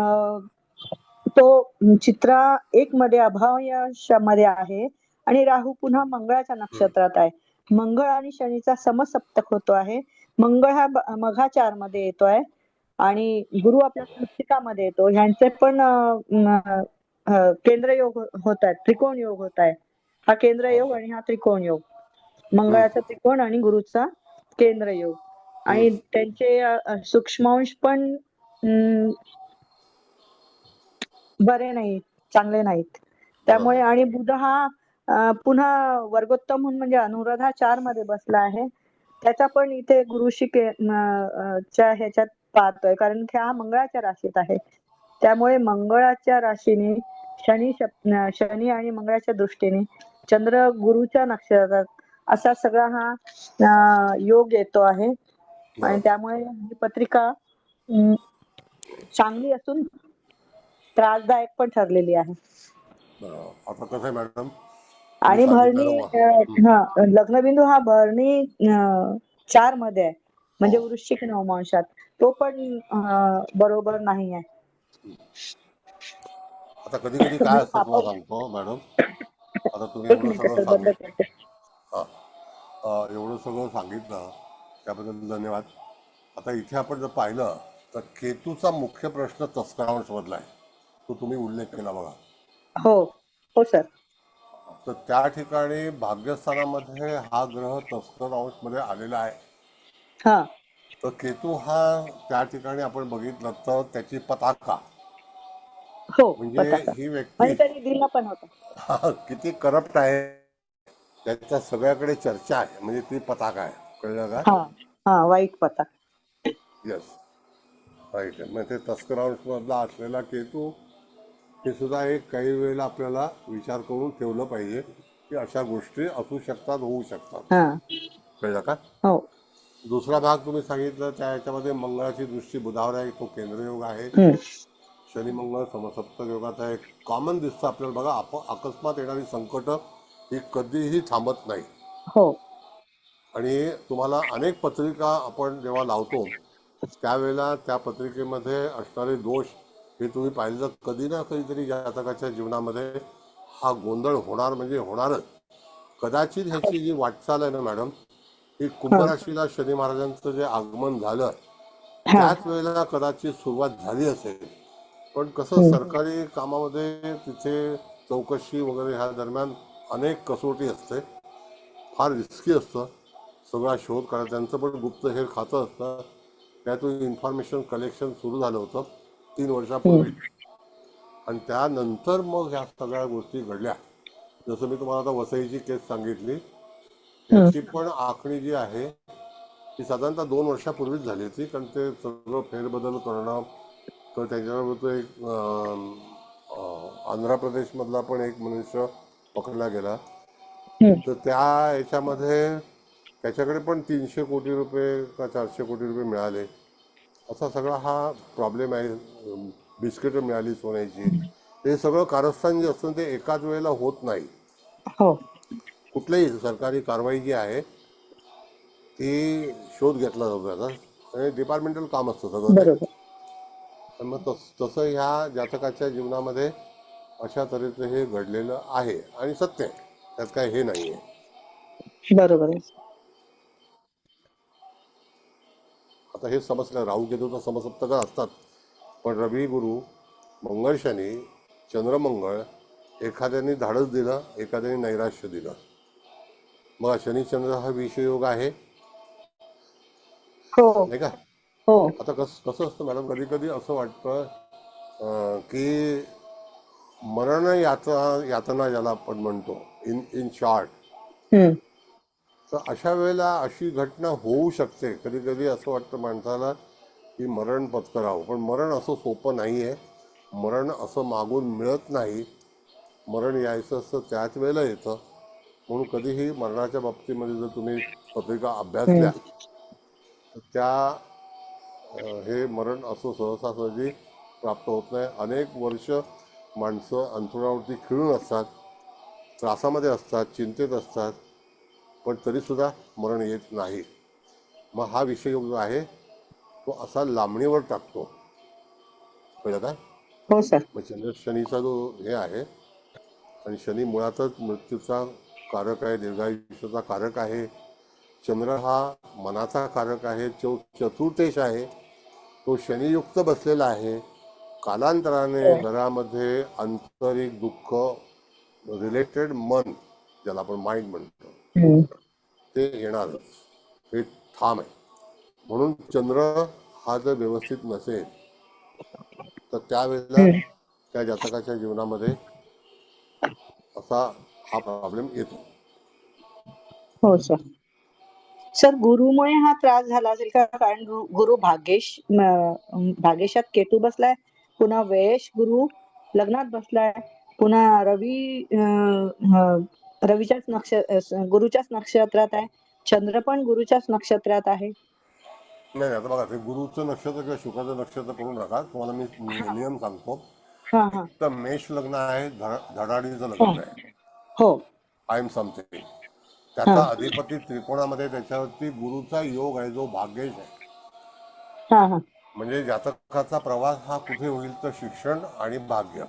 तो चित्रा 1 मध्ये अभावयामध्ये आहे आणि राहू पुन्हा मंगळाच्या नक्षत्रात आहे. मंगळ आणि शनीचा समसप्तक होतो आहे. मंगळ हा मघा 4 मध्ये येतोय आणि गुरु आपल्या वृश्चिकामध्ये येतो. ह्यांचे पण केंद्र योग होत आहेत, त्रिकोण योग होत आहे. हा केंद्र योग आणि हा त्रिकोण योग. मंगळाचा त्रिकोण आणि गुरुचा केंद्र योग आणि त्यांचे सूक्ष्मांश पण बरे नाहीत, चांगले नाहीत. त्यामुळे आणि बुध हा पुन्हा वर्गोत्तम म्हणून म्हणजे अनुराधा 4 मध्ये बसला आहे. त्याचा पण इथे गुरुशी च्या ह्याच्यात पाहतोय कारण की हा मंगळाच्या राशीत आहे. त्यामुळे मंगळाच्या राशीने शनी आणि मंगळाच्या दृष्टीने चंद्र गुरुच्या नक्षत्रात असा सगळा हा योग येतो आहे आणि त्यामुळे ही पत्रिका चांगली असून त्रासदायक पण ठरलेली आहे. आता कसं आहे मॅडम, आणि भरणी लग्नबिंदू हा भरणी 4 मध्ये आहे म्हणजे वृश्चिक नवमांशात. तो पण बरोबर नाही आहे. आता कधी कधी काय असतं तुम्हाला सांगतो मॅडम, आता तुम्ही एक एवढं मिनिट सगळं सर बंद करते. एवढं सगळं सांगितलं त्याबद्दल धन्यवाद. आता इथे आपण जर पाहिलं तर केतूचा मुख्य प्रश्न तस्करांमधला आहे, तो तुम्ही उल्लेख केला बघा. हो हो सर. तर त्या ठिकाणी भाग्यस्थानामध्ये हा ग्रह तस्कर अंश मध्ये आलेला आहे. हा तर केतू हा त्या ठिकाणी आपण बघितलं तर त्याची पताका हो म्हणजे पताका ही व्यक्ती म्हणजे त्यांनी दिला पण होता. किती करप्ट आहे त्याच्या सगळ्याकडे चर्चा आहे, म्हणजे ती पताका आहे. कळलं का? हा हा वाईट पताका. येस, राईट आहे. मग ते तस्करांश मधला असलेला केतू हे सुद्धा एक काही वेळेला आपल्याला विचार करून ठेवलं पाहिजे की अशा गोष्टी असू शकतात, होऊ शकतात. हा कळलं का? हो. दुसरा भाग तुम्ही सांगितलं त्या याच्यामध्ये मंगळाची दृष्टी बुधावर आहे, तो केंद्रयोग आहे. शनी मंगळ समसप्तक योगाचा एक कॉमन दिसतं आपल्याला बघा. अकस्मात येणारी संकट ही कधीही थांबत नाही. हो आणि तुम्हाला अनेक पत्रिका आपण जेव्हा लावतो त्यावेळेला त्या पत्रिकेमध्ये असणारे दोष हे तुम्ही पाहिलं तर कधी ना कधीतरी जातकाच्या जीवनामध्ये हा गोंधळ होणार म्हणजे होणारच. कदाचित ह्याची जी वाटचाल आहे ना मॅडम, ही कुंभराशीला शनी महाराजांचं जे आगमन झालं त्याच वेळेला कदाचित सुरुवात झाली असेल. पण कसं सरकारी कामामध्ये तिथे चौकशी वगैरे ह्या दरम्यान अनेक कसोटी असते, फार रिस्की असतं. सगळा शोध काढा, त्यांचं पण गुप्तहेर खातं असतं. त्यातून इन्फॉर्मेशन कलेक्शन सुरू झालं होतं 3 वर्षापूर्वी आणि त्यानंतर मग ह्या सगळ्या गोष्टी घडल्या. जसं मी तुम्हाला आता वसईची केस सांगितली, याची पण आखणी जी आहे ती साधारणतः 2 वर्षापूर्वीच झाली होती. कारण ते सगळं फेरबदल करणं, तर त्याच्यावर तो एक आंध्र प्रदेशमधला पण एक मनुष्य पकडला गेला. तर त्या याच्यामध्ये त्याच्याकडे पण 300 कोटी रुपये का 400 कोटी रुपये मिळाले. असा सगळा हा प्रॉब्लेम आहे. बिस्किटं मिळाली सोन्याची. ते सगळं कारस्थान जे असतं ते एकाच वेळेला होत नाही. हो कुठलीही सरकारी कारवाई जी आहे ती शोध घेतला जातो त्याचा आणि डिपार्टमेंटल काम असतं सगळं ते. बरोबर. मग तसं ह्या जातकाच्या जीवनामध्ये अशा तऱ्हेचं हे घडलेलं आहे आणि सत्य आहे, त्यात काय हे नाही आहे. बरोबर आहे. आता हे समजलं, राहू केतू तर समसप्तक असतात, पण रवी गुरु, मंगळ शनी, चंद्रमंगळ एखाद्याने धाडस दिलं, एखाद्याने नैराश्य दिलं. मग शनिचंद्र हा विषयोग आहे हो नाही का? हो आता कसं असतं मॅडम, कधी कधी असं वाटतं की मरण यातना ज्याला आपण म्हणतो इन शॉर्ट, तर अशा वेळेला अशी घटना होऊ शकते. कधी कधी असं वाटतं माणसाला की मरण पत्करावं, पण मरण असं सोपं नाही आहे. मरण असं मागून मिळत नाही. मरण यायचं असतं त्याच वेळेला येतं. म्हणून कधीही मरणाच्या बाबतीमध्ये जर तुम्ही पत्रिका अभ्यासल्या तर त्या हे मरण असं सहजासहजी प्राप्त होत नाही. अनेक वर्ष माणसं अंथरुणावरती खिळून असतात, त्रासामध्ये असतात, चिंतेत असतात, पण तरीसुद्धा मरण येत नाही. मग हा विषय जो आहे तो असा लांबणीवर टाकतो. कळलं काय? हो सर. मग चंद्र शनीचा जो हे आहे, आणि शनी मुळातच मृत्यूचा कारक आहे, दीर्घायुष्याचा कारक आहे. चंद्र हा मनाचा कारक आहे, चतुर्थेश आहे. तो शनियुक्त बसलेला आहे. कालांतराने हो. घरामध्ये आंतरिक दुःख रिलेटेड मन, ज्याला आपण माइंड म्हणतो, हम्म. ते येणारच. हे ठाम आहे. म्हणून चंद्र हा जर व्यवस्थित नसेल तर त्यावेळेला हम्म. त्या जातकाच्या जीवनामध्ये असा हा प्रॉब्लेम येतो. हो सर. सर गुरुमुळे हा त्रास झाला असेल का? कारण गुरु भाग्येशात केतू बसलाय, पुन्हा व्ययेश गुरु लग्नात बसलाय, पुन्हा रवीच्याच गुरुच्याच नक्षत्रात आहे, चंद्र पण गुरुच्याच नक्षत्रात आहे. नाही आता बघा, ते गुरुचं नक्षत्र किंवा शुकाचं नक्षत्र करू नका. तुम्हाला मी नियम सांगतो. हा हा. एक तर मेष लग्न आहे, धडाडीचं हो लग्न आहे, हो. I am something. हा त्याचा अधिपती त्रिकोणामध्ये, त्याच्यावरती गुरुचा योग आहे जो भाग्येश आहे. हा हा. म्हणजे जातकाचा प्रवास हा कुठे होईल तर शिक्षण आणि भाग्य,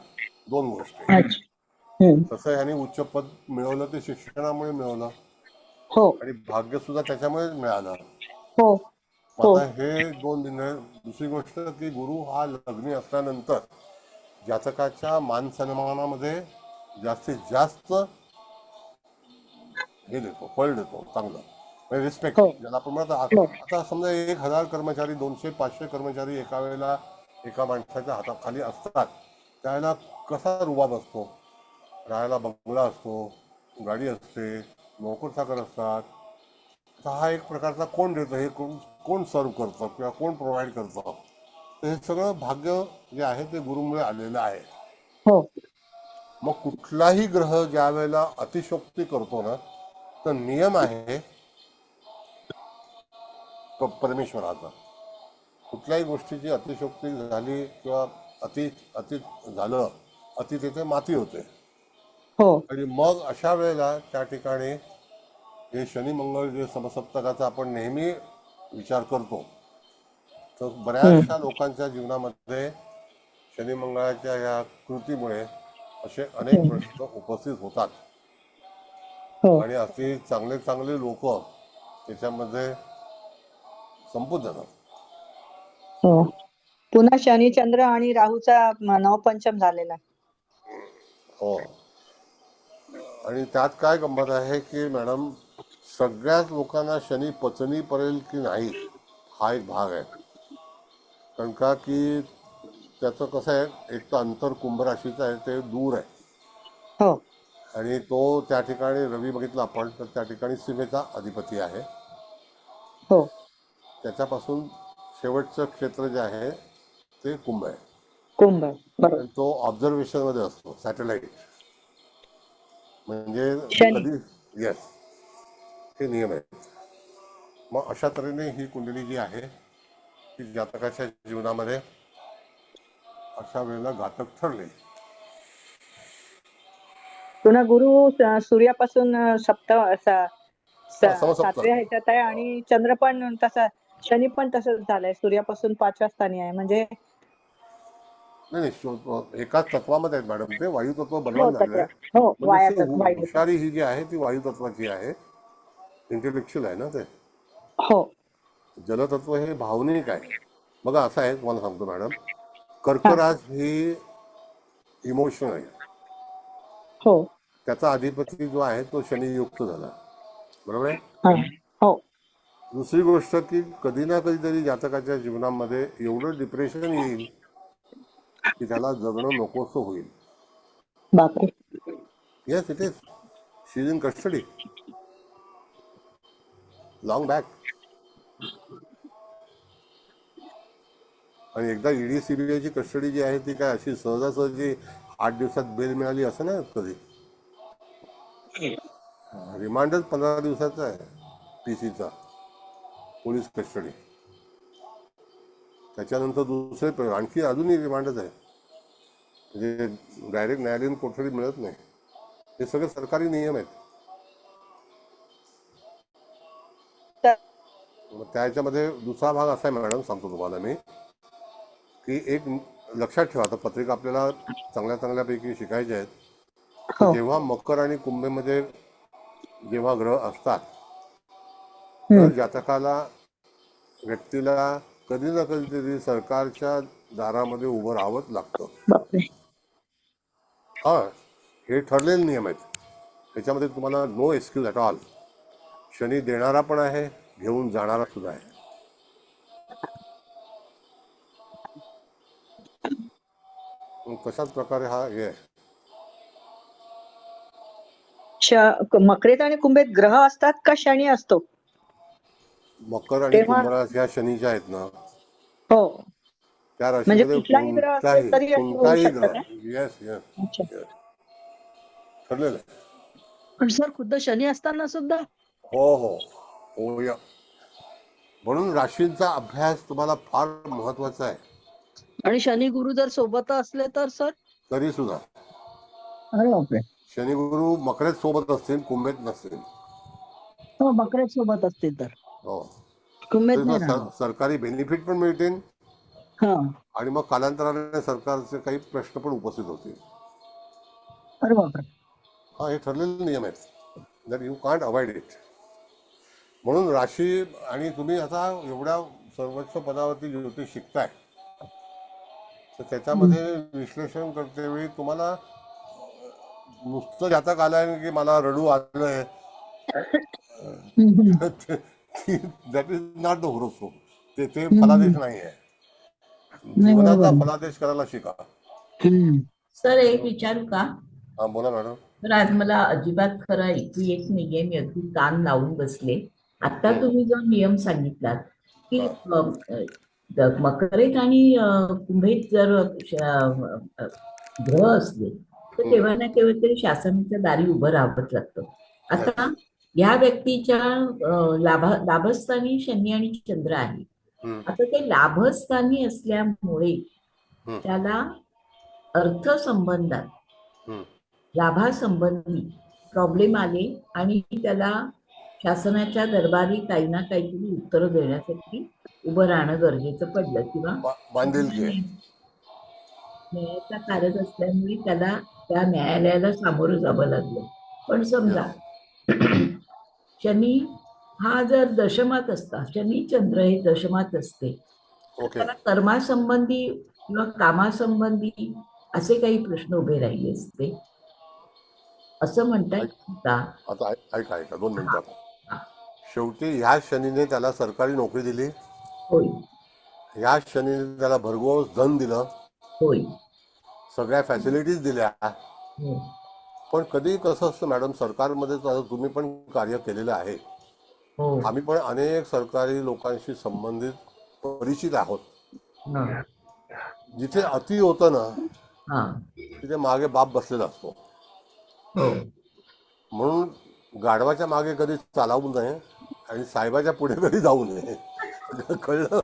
दोन गोष्टी. अच्छा. हम्म. तसं ह्याने उच्च पद मिळवलं ते शिक्षणामुळे मिळवलं, हो आणि भाग्य सुद्धा त्याच्यामुळे मिळालं. हो मग हो. आता हे दोन निर्णय. दुसरी गोष्ट की गुरु हा लग्नी असल्यानंतर जातकाच्या मान सन्मानामध्ये जास्तीत जास्त हे देतो, फळ देतो चांगलं, म्हणजे रिस्पेक्ट हो ज्याला आपण म्हणतो. हो. आता समजा 1000 कर्मचारी, 200-500 कर्मचारी एका वेळेला एका माणसाच्या हाताखाली असतात, त्याला कसा रुबाब असतो. राहायला बंगला असतो, गाडी असते, नोकर चाकर असतात. तर हा एक प्रकारचा कोण देतं, हे कोण सर्व करतं किंवा कोण प्रोव्हाइड करतं. तर हे सगळं भाग्य जे आहे ते गुरुमुळे आलेलं आहे. हो मग कुठलाही ग्रह ज्या वेळेला अतिशोक्ती करतो ना, तर नियम आहे तो परमेश्वराचा. कुठल्याही गोष्टीची अतिशोक्ती झाली किंवा अति अति झालं, अति तिथे माती होते. हो. आणि मग अशा वेळेला त्या ठिकाणी हे शनी मंगळ जे समसप्तकाचा आपण नेहमी विचार करतो, तर बऱ्याचशा लोकांच्या जीवनामध्ये शनी मंगळाच्या या कृतीमुळे असे अनेक प्रश्न उपस्थित होतात, हो आणि असे चांगले चांगले लोक त्याच्यामध्ये संपून जातात. हो. पुन्हा शनी चंद्र आणि राहूचा नवपंचम झालेला आहे. हो. आणि त्यात काय गंमत आहे की मॅडम, सगळ्याच लोकांना शनी पचनी पडेल की नाही हा एक भाग आहे. कारण का की त्याचं कसं आहे, एक तर अंतर कुंभ राशीचं आहे, ते दूर आहे. हो आणि तो त्या ठिकाणी रवी बघितला आपण तर त्या ठिकाणी सीमेचा अधिपती आहे. हो. त्याच्यापासून शेवटचं क्षेत्र जे आहे ते कुंभ आहे. कुंभ आहे. बरोबर. आणि तो ऑब्झर्वेशनमध्ये असतो, सॅटेलाइट. म्हणजे शनी. कधी, येस, हे नियम आहेत. मग अशा तऱ्हेने ही कुंडली जी आहे ती जातकाच्या जीवनामध्ये अशा वेळेला घातक ठरले. पुन्हा गुरु सूर्यापासून समसप्तक. सातव्या ह्याच्यात आहे, आणि चंद्र पण तसा, शनी पण तसंच झालंय, सूर्यापासून 5व्या स्थानी आहे. म्हणजे नाही नाही, एकाच तत्वामध्ये आहेत मॅडम. ते वायुतत्व हो बलवान झालेलं तत्व. आहे. हो म्हणजे वायू. हुशारी ही जी आहे ती वायुतत्वाची आहे, इंटेलेक्च्युअल आहे ना ते. हो जलतत्व हे भावनिक आहे. बघा असं आहे, तुम्हाला सांगतो मॅडम, हा. कर्कराज ही इमोशन आहे. हो त्याचा अधिपती जो आहे तो शनियुक्त झाला, बरोबर आहे. हा. हो दुसरी गोष्ट की कधी ना कधीतरी जातकाच्या जीवनामध्ये एवढं डिप्रेशन येईल की त्याला जगणं नकोसं होईल. बापरे. Yes, it is. She is in custody long back. आणि एकदा ईडी सीबीआयची कस्टडी जी आहे ती काय अशी सहजासहजी 8 दिवसात बेल मिळाली असं नाही कधी. रिमांडच 15 दिवसाचा आहे पीसीचा, पोलीस कस्टडी. त्याच्यानंतर दुसरे आणखी अजूनही रिमांडच आहे. म्हणजे डायरेक्ट न्यायालयीन कोठडी मिळत नाही. हे सगळे सरकारी नियम आहेत. तर मग त्याच्यामध्ये दुसरा भाग असा आहे मॅडम, सांगतो तुम्हाला मी, की एक लक्षात ठेवा, आता पत्रिका आपल्याला चांगल्या चांगल्यापैकी शिकायचे आहेत. तर हो. जेव्हा मकर आणि कुंभेमध्ये जेव्हा ग्रह असतात, हम्म. तर जातकाला, व्यक्तीला कधी ना कधीतरी सरकारच्या दारामध्ये उभं राहावंच लागतं. बापरे. हा, हे ठरलेले नियम आहेत. त्याच्यामध्ये तुम्हाला नो एक्सक्यूज ॲट ऑल. शनी देणारा पण आहे, घेऊन जाणारा सुद्धा आहे. मग तशाच प्रकारे हा हे आहे. मकरेत आणि कुंभेत ग्रह असतात का शनी असतो? मकर आणि तेव्हा कुंभ रास ह्या शनीच्या आहेत ना, हो, त्या म्हणजे राशीमध्ये कुठलाही ग्रह असले तरी अशी होऊ कोणताही शकतं ग्रह, का? येस येस, अच्छा. ठरलेलं आहे. पण सर खुद्द शनी असताना सुद्धा हो हो हो या, म्हणून राशींचा अभ्यास तुम्हाला फार महत्वाचा आहे. आणि शनी गुरु जर सोबत असले तर सर? तरी सुद्धा अरे बापरे. शनी गुरु मकरेत सोबत असतील, कुंभेत नसतील. हो, मकरेत सोबत असतील तर, हो, कुंभेत तरी नाही सुद्धा राहणार. सरकारी बेनिफिट पण मिळतील, हा. आणि मग कालांतराने सरकारचे काही प्रश्न पण उपस्थित होतील. अरे बापरे. हा, हे ठरलेले नियम आहेत, that you can't avoid it. म्हणून राशी, आणि तुम्ही आता एवढ्या सर्वोच्च पदावरती ज्योतिष शिकताय, तर त्याच्यामध्ये विश्लेषण करतेवेळी तुम्हाला नुसतं जातक आलंय की मला रडू आलंय, that is not the horoscope. ते फलादेश नाही आहे. नाही, जीवनाचा बरोबर. फलादेश करायला शिका. सर एक विचारू का? हा, बोला मॅडम. तर आज मला अजिबात खरं ऐकू येत नाहीये, मी अगदी कान लावून बसले. आता तुम्ही जो नियम सांगितलात की मकरेत आणि कुंभेत जर ग्रह असले तर तेव्हा ना केव्हा तरी शासनाच्या दारी उभं राहावंच लागतं. आता या व्यक्तीच्या लाभस्थानी शनी आणि चंद्र आहे. आता ते लाभस्थानी असल्यामुळे त्याला अर्थसंबंधात लाभासंबंधी प्रॉब्लेम आले आणि त्याला शासनाच्या दरबारी काही ना काहीतरी उत्तर देण्यासाठी उभं राहणं गरजेचं पडलं, किंवा बांधिलकी आहे. न्यायाचा कारक असल्यामुळे त्याला त्या न्यायालयाला सामोरं जावं लागलं. पण समजा शनी हा जर दशमात असता, शनी चंद्र हे दशमात असते, तर ओके, त्याला कर्मासंबंधी किंवा कामासंबंधी असे काही प्रश्न उभे राहिले असते असं म्हणता येईल का? आता ऐका 2 मिनिटात. शेवटी ह्या शनीने त्याला सरकारी नोकरी दिली, होय ह्या शनीने त्याला भरघोस धन दिलं, होय. सगळ्या फॅसिलिटीज दिल्या. हो पण कधी कसं असतं मॅडम, सरकारमध्ये तर तुम्ही पण कार्य केलेलं आहे, हो. आम्ही पण अनेक सरकारी लोकांशी संबंधित परिचित आहोत. हा, जिथे अति होतं ना, हा. तिथे मागे बाप बसलेला असतो. हो म्हणून गाढवाच्या मागे कधी चालवू नये आणि साहेबाच्या पुढे कधी जाऊ नये. कळलं?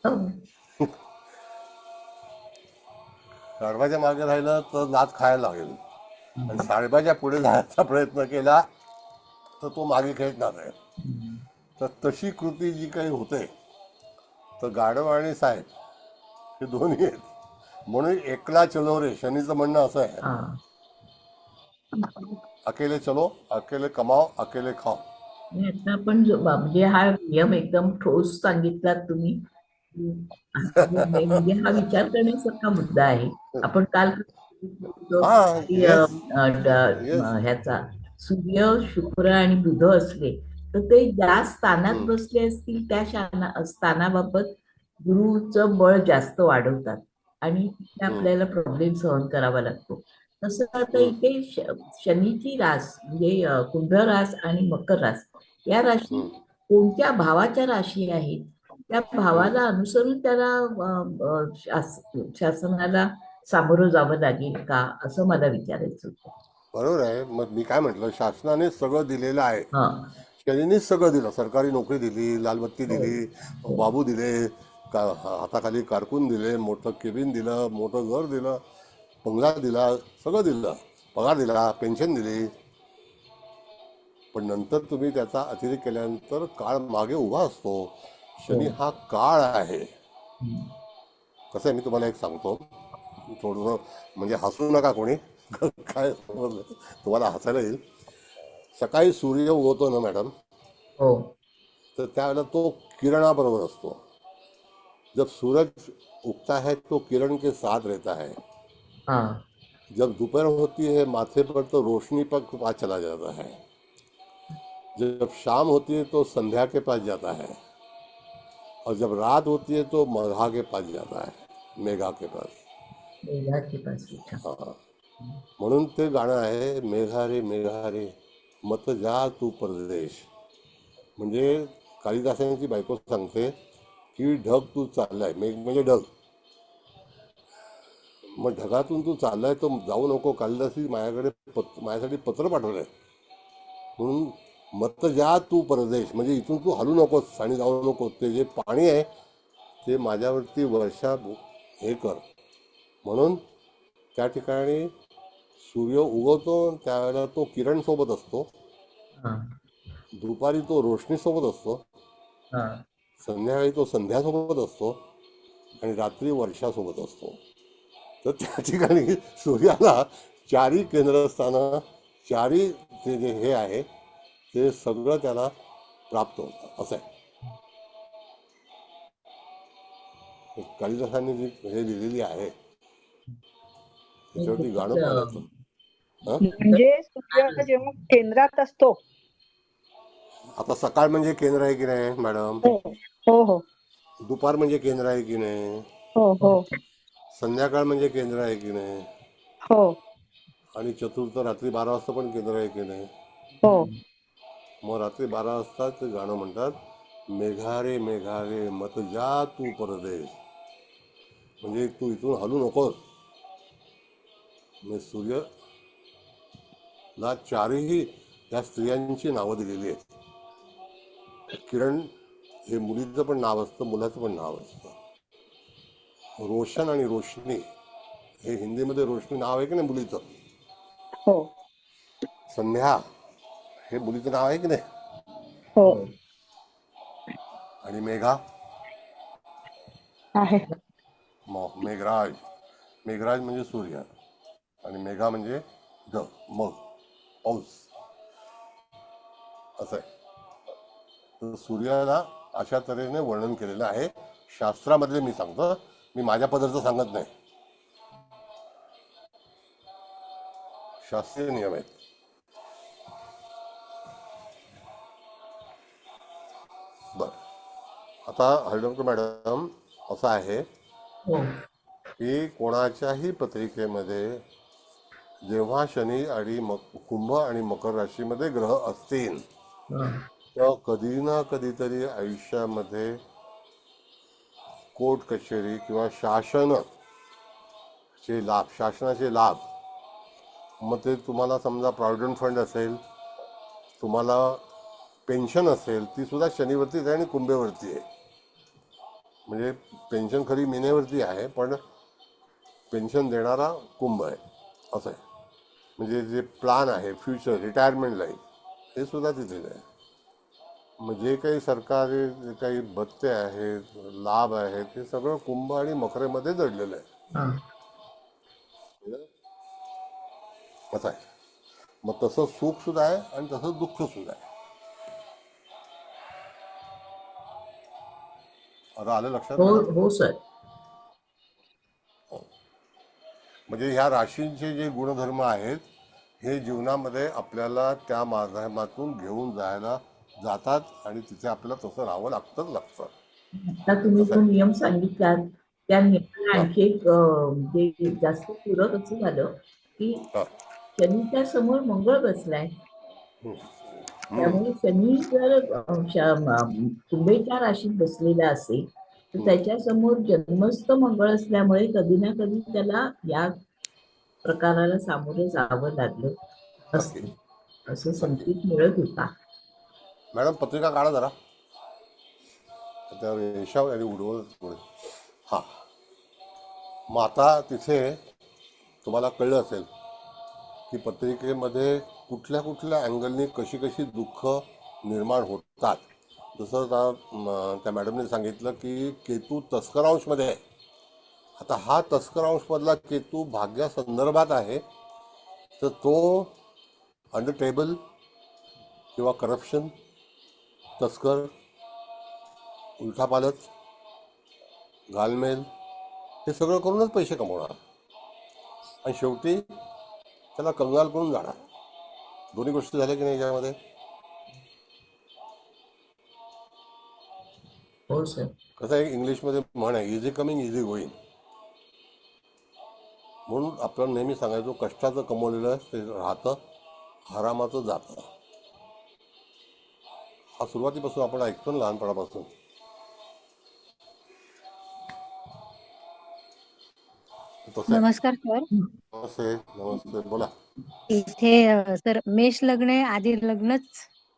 हो. गाढवाच्या मागे राहिलं तर लात खायला लागेल, आणि साहेबाच्या पुढे जायचा प्रयत्न केला तर तो मागे खेळणार आहे. तर तशी कृती जी काही होते, तर गाढव आणि साहेब हे दोन्ही आहेत. म्हणून एकला चलो रे, शनीचं म्हणणं असं आहे, हा. अकेले चलो, अकेले कमाओ, अकेले खाओ. आणि आता आपण म्हणजे हा नियम एकदम ठोस सांगितलात तुम्ही. म्हणजे हा विचार करण्यासारखा मुद्दा आहे. आपण काल हा, येस येस. ह्याचा सूर्य, शुक्र आणि बुध असले तर ते ज्या स्थानात बसले असतील त्या स्थानाबाबत गुरुचं बळ जास्त वाढवतात आणि आपल्याला प्रॉब्लेम सहन करावा लागतो. तसं आता इथे शनीची रास म्हणजे कुंभ रास आणि मकर रास या राशी कोणत्या भावाच्या राशी आहेत, त्या भावाला अनुसरून त्याला शासनाला सामोरं जावं लागेल का, असं मला विचारायचं होतं. बरोबर आहे. मग मी काय म्हटलं, शासनाने सगळं दिलेलं आहे. हा. शनीनेच सगळं दिलं, सरकारी नोकरी दिली, लालबत्ती दिली, हो. बाबू दिले, हाताखाली कारकून दिले, मोठं केबिन दिलं, मोठं घर दिलं, बंगला दिला, सगळं दिलं, पगार दिला, पेन्शन दिली. पण नंतर तुम्ही त्याचा अतिरेक केल्यानंतर काळ मागे उभा असतो. शनी हा काळ आहे. कसं आहे, मी तुम्हाला एक सांगतो, थोडंसं म्हणजे हसू नका कोणी. काय समजलं तुम्हाला हसायला येईल. सकाळी सूर्य उगवतो ना मॅडम, हो. तर त्यावेळेला तो किरणाबरोबर असतो. जब सूरज उगता है तो किरण के साथ रहता है. हाँ. जब दोपहर होती है माथे पर तो रोशनी पर के पास चला जाता है. जब शाम होती है तो संध्या के पास जाता है. और जब रात होती है तो मेघा के पास जाता है. मेघा के पास. मेघाची पासून. हाँ, म्हणून ते गाणं आहे, मेघा रे मत जा तू परदेश. म्हणजे कालिदासांची बायको सांगते की ढग तू चाललाय, मेघ म्हणजे ढग, मग ढगातून तू चाललाय तर जाऊ नको. कालिदासी माझ्यासाठी पत्र पाठवलंय, म्हणून मत जा तू परदेश म्हणजे इथून तू हलू नकोस आणि जाऊ नकोस. ते जे पाणी आहे ते माझ्यावरती वर्षा हे कर. म्हणून त्या ठिकाणी सूर्य उगवतो त्यावेळेला तो किरण सोबत असतो, हाँ. दुपारी तो रोशनी सोबत असतो, हाँ. संध्याकाळी तो संध्यासोबत असतो आणि रात्री वर्षासोबत असतो. तर त्या ठिकाणी सूर्याला चारी केंद्रस्थानं, चारी ते जे हे आहे ते सगळं त्याला प्राप्त होतं. असं आहे. कालिदासांनी जी हे लिहिलेली आहे त्याच्यावरती गाणं पण आहे. हं? म्हणजे सूर्य जेव्हा केंद्रात असतो. आता सकाळ म्हणजे केंद्र आहे की नाही मॅडम, हो हो हो दुपार म्हणजे केंद्र आहे की नाही, हो हो संध्याकाळ म्हणजे केंद्र आहे की नाही, हो आणि चतुर्थ रात्री 12 वाजता पण केंद्र आहे की नाही. हो मग रात्री 12 वाजता ते गाणं म्हणतात, मेघा रे मत जा तू परदेश. म्हणजे तू इथून हलू नकोस. म्हणजे सूर्यला चारही या स्त्रियांची नावं दिलेली आहेत. किरण हे मुलीचं पण नाव असतं, मुलाचं पण नाव असतं. रोशन आणि रोशनी हे हिंदीमध्ये रोशनी नाव आहे की नाही मुलीचं. हो संध्या हे मुलीचं नाव आहे की नाही. हो आणि मेघा, आहे. मेघराज म्हणजे सूर्य आणि मेघा म्हणजे मग पाऊस. असं आहे. तर सूर्याला अशा तऱ्हेने वर्णन केलेलं आहे शास्त्रामधले. मी सांगतो, मी माझ्या पदार्थ सांगत नाही, शास्त्रीय नियम आहेत. बर, आता हळदकर मॅडम असं आहे हो. की कोणाच्याही पत्रिकेमध्ये जेव्हा शनी आणि कुंभ आणि मकर राशीमध्ये ग्रह असतील हाँ. तर कधी ना कधीतरी आयुष्यामध्ये कोर्ट कचेरी किंवा शासनाचे लाभ, मग ते तुम्हाला समजा प्रॉव्हिडंट फंड असेल, तुम्हाला पेन्शन असेल, ती सुद्धा शनीवरतीच आहे आणि कुंभेवरती आहे. म्हणजे पेन्शन खरी मीनेवरती आहे पण पेन्शन देणारा कुंभ आहे. असं आहे. म्हणजे जे प्लान आहे फ्युचर रिटायरमेंट लाईफ हे सुद्धा तिथेच आहे. मग जे काही सरकारी जे काही भत्ते आहेत, लाभ आहेत, हे सगळं कुंभ आणि मकरेमध्ये दडलेलं आहे. हाँ. असं आहे. मग तसं सुख सुद्धा आहे आणि तसं दुःख सुद्धा आहे. आता आलं लक्षात हो मॅडम. हो सर. म्हणजे ह्या राशींचे जे गुणधर्म आहेत हे जीवनामध्ये आपल्याला त्या माध्यमातून घेऊन जातात आणि तिथे आपल्याला तसं राहावं लागतं. आता तुम्ही जो नियम सांगितला त्या नियमाला हा, आणखी एक जे जास्त पूरक असं झालं की हा. शनीच्या समोर मंगळ बसलाय. हम्म. त्यामुळे शनी जर कुंभेच्या राशीत बसलेला असेल तर त्याच्या समोर जन्मस्थ मंगळ असल्यामुळे कधी ना कधी त्याला या प्रकाराला सामोरे जावं लागलं नक्की असतं असं नक्की. संकेत मिळत होता. मॅडम पत्रिका काढा जरा त्या रेषावर आणि उडवत पुढे. हां, मग आता तिथे तुम्हाला कळलं असेल की पत्रिकेमध्ये कुठल्या कुठल्या अँगलनी कशी कशी दुःख निर्माण होतात. जसं त्या मॅडमने सांगितलं की केतू तस्करांशमध्ये आहे. आता हा तस्करांशमधला केतू भाग्यासंदर्भात आहे, तर तो अंडर टेबल किंवा करप्शन, तस्कर, उलथापालथ, घालमेल हे सगळं करूनच पैसे कमवणार आणि शेवटी त्याला कंगाल करून जाणार. दोन्ही गोष्टी झाल्या की नाही याच्यामध्ये? हो सर. कसं आहे, इंग्लिशमध्ये म्हण आहे, इझी कमिंग इझी गोईंग. म्हणून आपण नेहमी सांगायचो कष्टाचं कमवलेलं ते राहतं, हरामाचं जातं. हा सुरुवातीपासून आपण ऐकतो ना, लहानपणापासून. तसं आहे. नमस्कार सर. नमस्ते नमस्ते, बोला. इथे सर मेष लग्न आहे, आधी लग्नच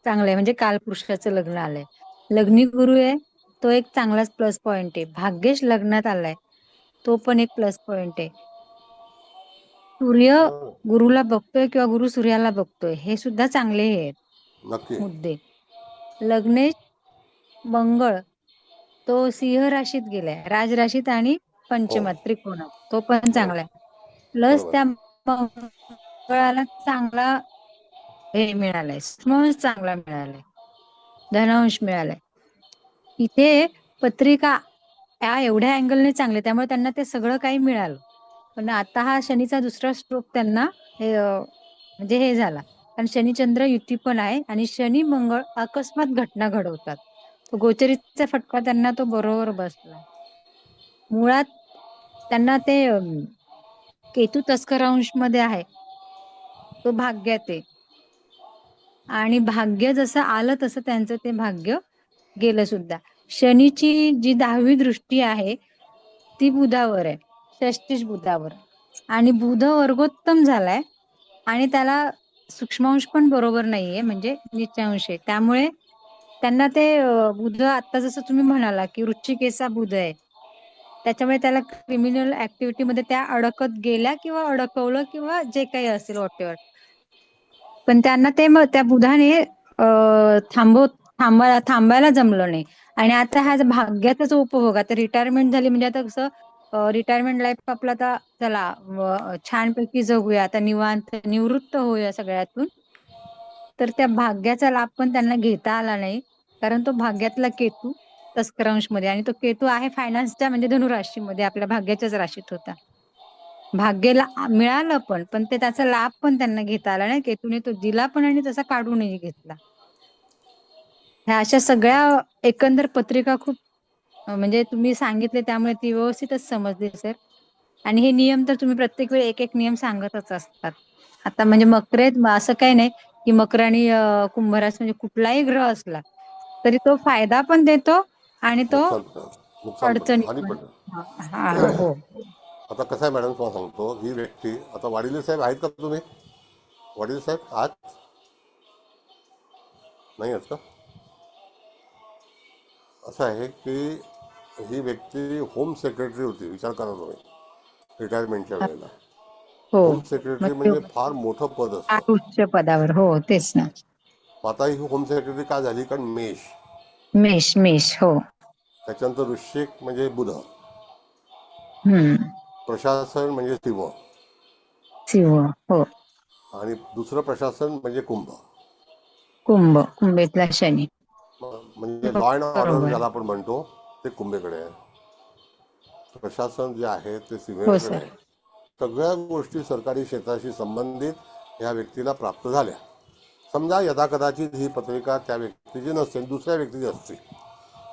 चांगलं आहे, म्हणजे कालपुरुषाचं लग्न आलंय. लग्नी गुरु आहे, तो एक चांगलाच प्लस पॉइंट आहे. भाग्येश लग्नात आलाय, तो पण एक प्लस पॉइंट आहे. सूर्य हो, गुरुला बघतोय किंवा गुरु सूर्याला बघतोय, हे सुद्धा चांगले हे आहेत नक्की. मुद्दे. लग्नेश मंगळ तो सिंह राशीत गेलाय, राज राशीत आणि हो, पंचमात त्रिकोणात, तो पण बरोबर चांगला आहे. प्लस बरोबर. त्या मंगळाला चांगला हे मिळालंय, स्मळ चांगला मिळालाय, धनांश मिळालाय. इथे पत्रिका या एवढ्या अँगलने चांगले, त्यामुळे त्यांना ते सगळं काही मिळालं. पण आता हा शनीचा दुसरा स्ट्रोक त्यांना हे म्हणजे हे झाला, कारण शनी चंद्र युती पण आहे आणि शनी मंगळ अकस्मात घटना घडवतात. तो गोचरीचा फटका त्यांना तो बरोबर बसला. मुळात त्यांना ते केतू तस्करांश मध्ये आहे, तो भाग्यात आहे आणि भाग्य जसं आलं तसं त्यांचं ते भाग्य गेलं सुद्धा. शनीची जी 10वी दृष्टी आहे ती बुधावर आहे, षष्टिश बुधावर, आणि बुध वर्गोत्तम झालाय आणि त्याला सूक्ष्मांश पण बरोबर नाहीये, म्हणजे नीचांश आहे. त्यामुळे त्यांना ते बुध आता जसं तुम्ही म्हणाला की वृश्चिकेचा बुध आहे, त्याच्यामुळे त्याला क्रिमिनल ऍक्टिव्हिटी मध्ये त्या अडकत गेल्या किंवा अडकवलं किंवा जे काही असेल वॉटेवर. पण त्यांना ते मग त्या बुधाने थांबायला जमलं नाही. आणि आता हा भाग्याचाच उपभोग, आता रिटायरमेंट झाली म्हणजे आता कसं रिटायरमेंट लाईफ आपला आता चला छानपैकी जगूया, आता निवांत निवृत्त होऊया सगळ्यातून. तर त्या भाग्याचा लाभ पण त्यांना घेता आला नाही, कारण तो भाग्यातला केतू तस्करांश मध्ये, आणि तो केतू आहे फायनान्सच्या म्हणजे धनुराशीमध्ये, आपल्या भाग्याच्याच राशीत होता. भाग्याला मिळालं पण ते त्याचा लाभ पण त्यांना घेता आला नाही. केतूने तो दिला पण आणि तसा काढूनही घेतला. ह्या अशा सगळ्या एकंदर पत्रिका खूप म्हणजे तुम्ही सांगितले त्यामुळे ती व्यवस्थितच समजली सर. आणि हे नियम तर तुम्ही प्रत्येक वेळी एक एक नियम सांगतच असतात. आता म्हणजे मकरेत असं काही नाही की मकर आणि कुंभरास म्हणजे कुठलाही ग्रह असला तरी तो फायदा पण देतो आणि तो नुकसान पण, अडचणी हानी पण. पण. हो. आता कसं आहे मॅडम, तुम्हाला सांगतो, ही व्यक्ती, आता वाडिले साहेब आहेत का तुम्ही? वाडिले साहेब आहात? नाही आहेत का? असं आहे की ही व्यक्ती होम सेक्रेटरी होती, विचार करा तुम्ही, रिटायरमेंटच्या वेळेला. हो, होम मग सेक्रेटरी ते म्हणजे फार मोठं पद असतं. उच्च पदावर, हो तेच ना. आता ही होम सेक्रेटरी का झाली? कारण मेष, मेष हो. त्याच्यानंतर वृश्चिक म्हणजे बुध, हम्म. प्रशासन म्हणजे शिव, शिव हो. आणि दुसरं प्रशासन म्हणजे कुंभ. कुंभेतला शनी. म्हणजे लॉ अँड ऑर्डर बरोबर. ज्याला आपण म्हणतो ते कुंभेकडे आहे, प्रशासन जे आहे ते हो सीमेकडे सर. आहे. सगळ्या गोष्टी सरकारी क्षेत्राशी संबंधित ह्या व्यक्तीला प्राप्त झाल्या. समजा यदाकदाचित ही पत्रिका त्या व्यक्तीची नसते, दुसऱ्या व्यक्तीची असते,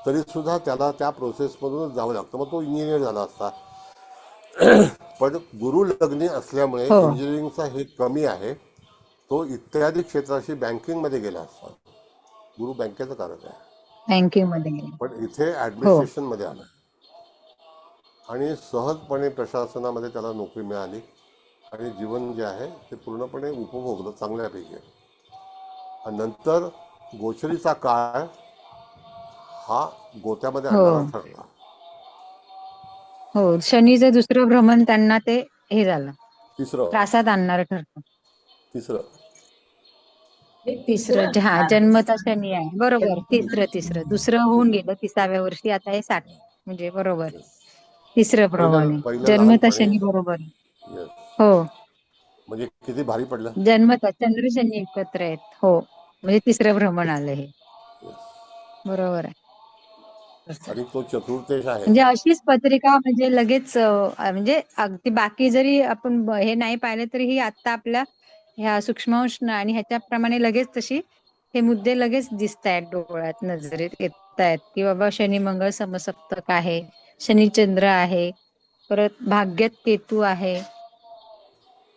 तरी सुद्धा त्याला त्या प्रोसेसमधूनच जावं लागतं. मग तो इंजिनियर झाला असता. पण गुरु लग्नी असल्यामुळे हो. इंजिनिअरिंगचा हे कमी आहे, तो इत्यादी क्षेत्राशी बँकिंगमध्ये गेला असता. गुरु बँकेचं कारक आहे, बँकिंग मध्ये गेले. पण इथे हो. ॲडमिनिस्ट्रेशनमध्ये आला आणि सहजपणे प्रशासनामध्ये त्याला नोकरी मिळाली आणि जीवन जे आहे ते पूर्णपणे उपभोगलं चांगल्यापैकी. आणि नंतर गोचरीचा काळ हा गोत्यामध्ये हो. आणणारा ठरला. हो, शनीचं दुसरं भ्रमण त्यांना ते हे झालं, तिसरं त्रासात आणणार ठरलं. तिसरं हे तिसरं हा स्थान. जन्मता शनी आहे, बरोबर. तिसरं जन्म. दुसरं होऊन गेलं 30व्या वर्षी, आता हे 60, म्हणजे बरोबर तिसरं पहिलं प्रमाणे पहिलं जन्मता लहानपणी. शनी, बरोबर. येस. हो, म्हणजे किती भारी पडलं. जन्मता चंद्र शनी एकत्र आहेत. हो, म्हणजे तिसरं भ्रमण आलं हे, बरोबर आहे. आणि तो चतुर्थेश आहे. म्हणजे अशीच पत्रिका म्हणजे लगेच म्हणजे अगदी बाकी जरी आपण हे नाही पाहिलं तरी ही आता आपल्या ह्या सूक्ष्मांश आणि ह्याच्याप्रमाणे लगेच तशी हे मुद्दे लगेच दिसत आहेत, डोळ्यात नजरेत येत आहेत, की बाबा शनी मंगळ समसप्तक आहे, शनी चंद्र आहे, परत भाग्यात केतू आहे,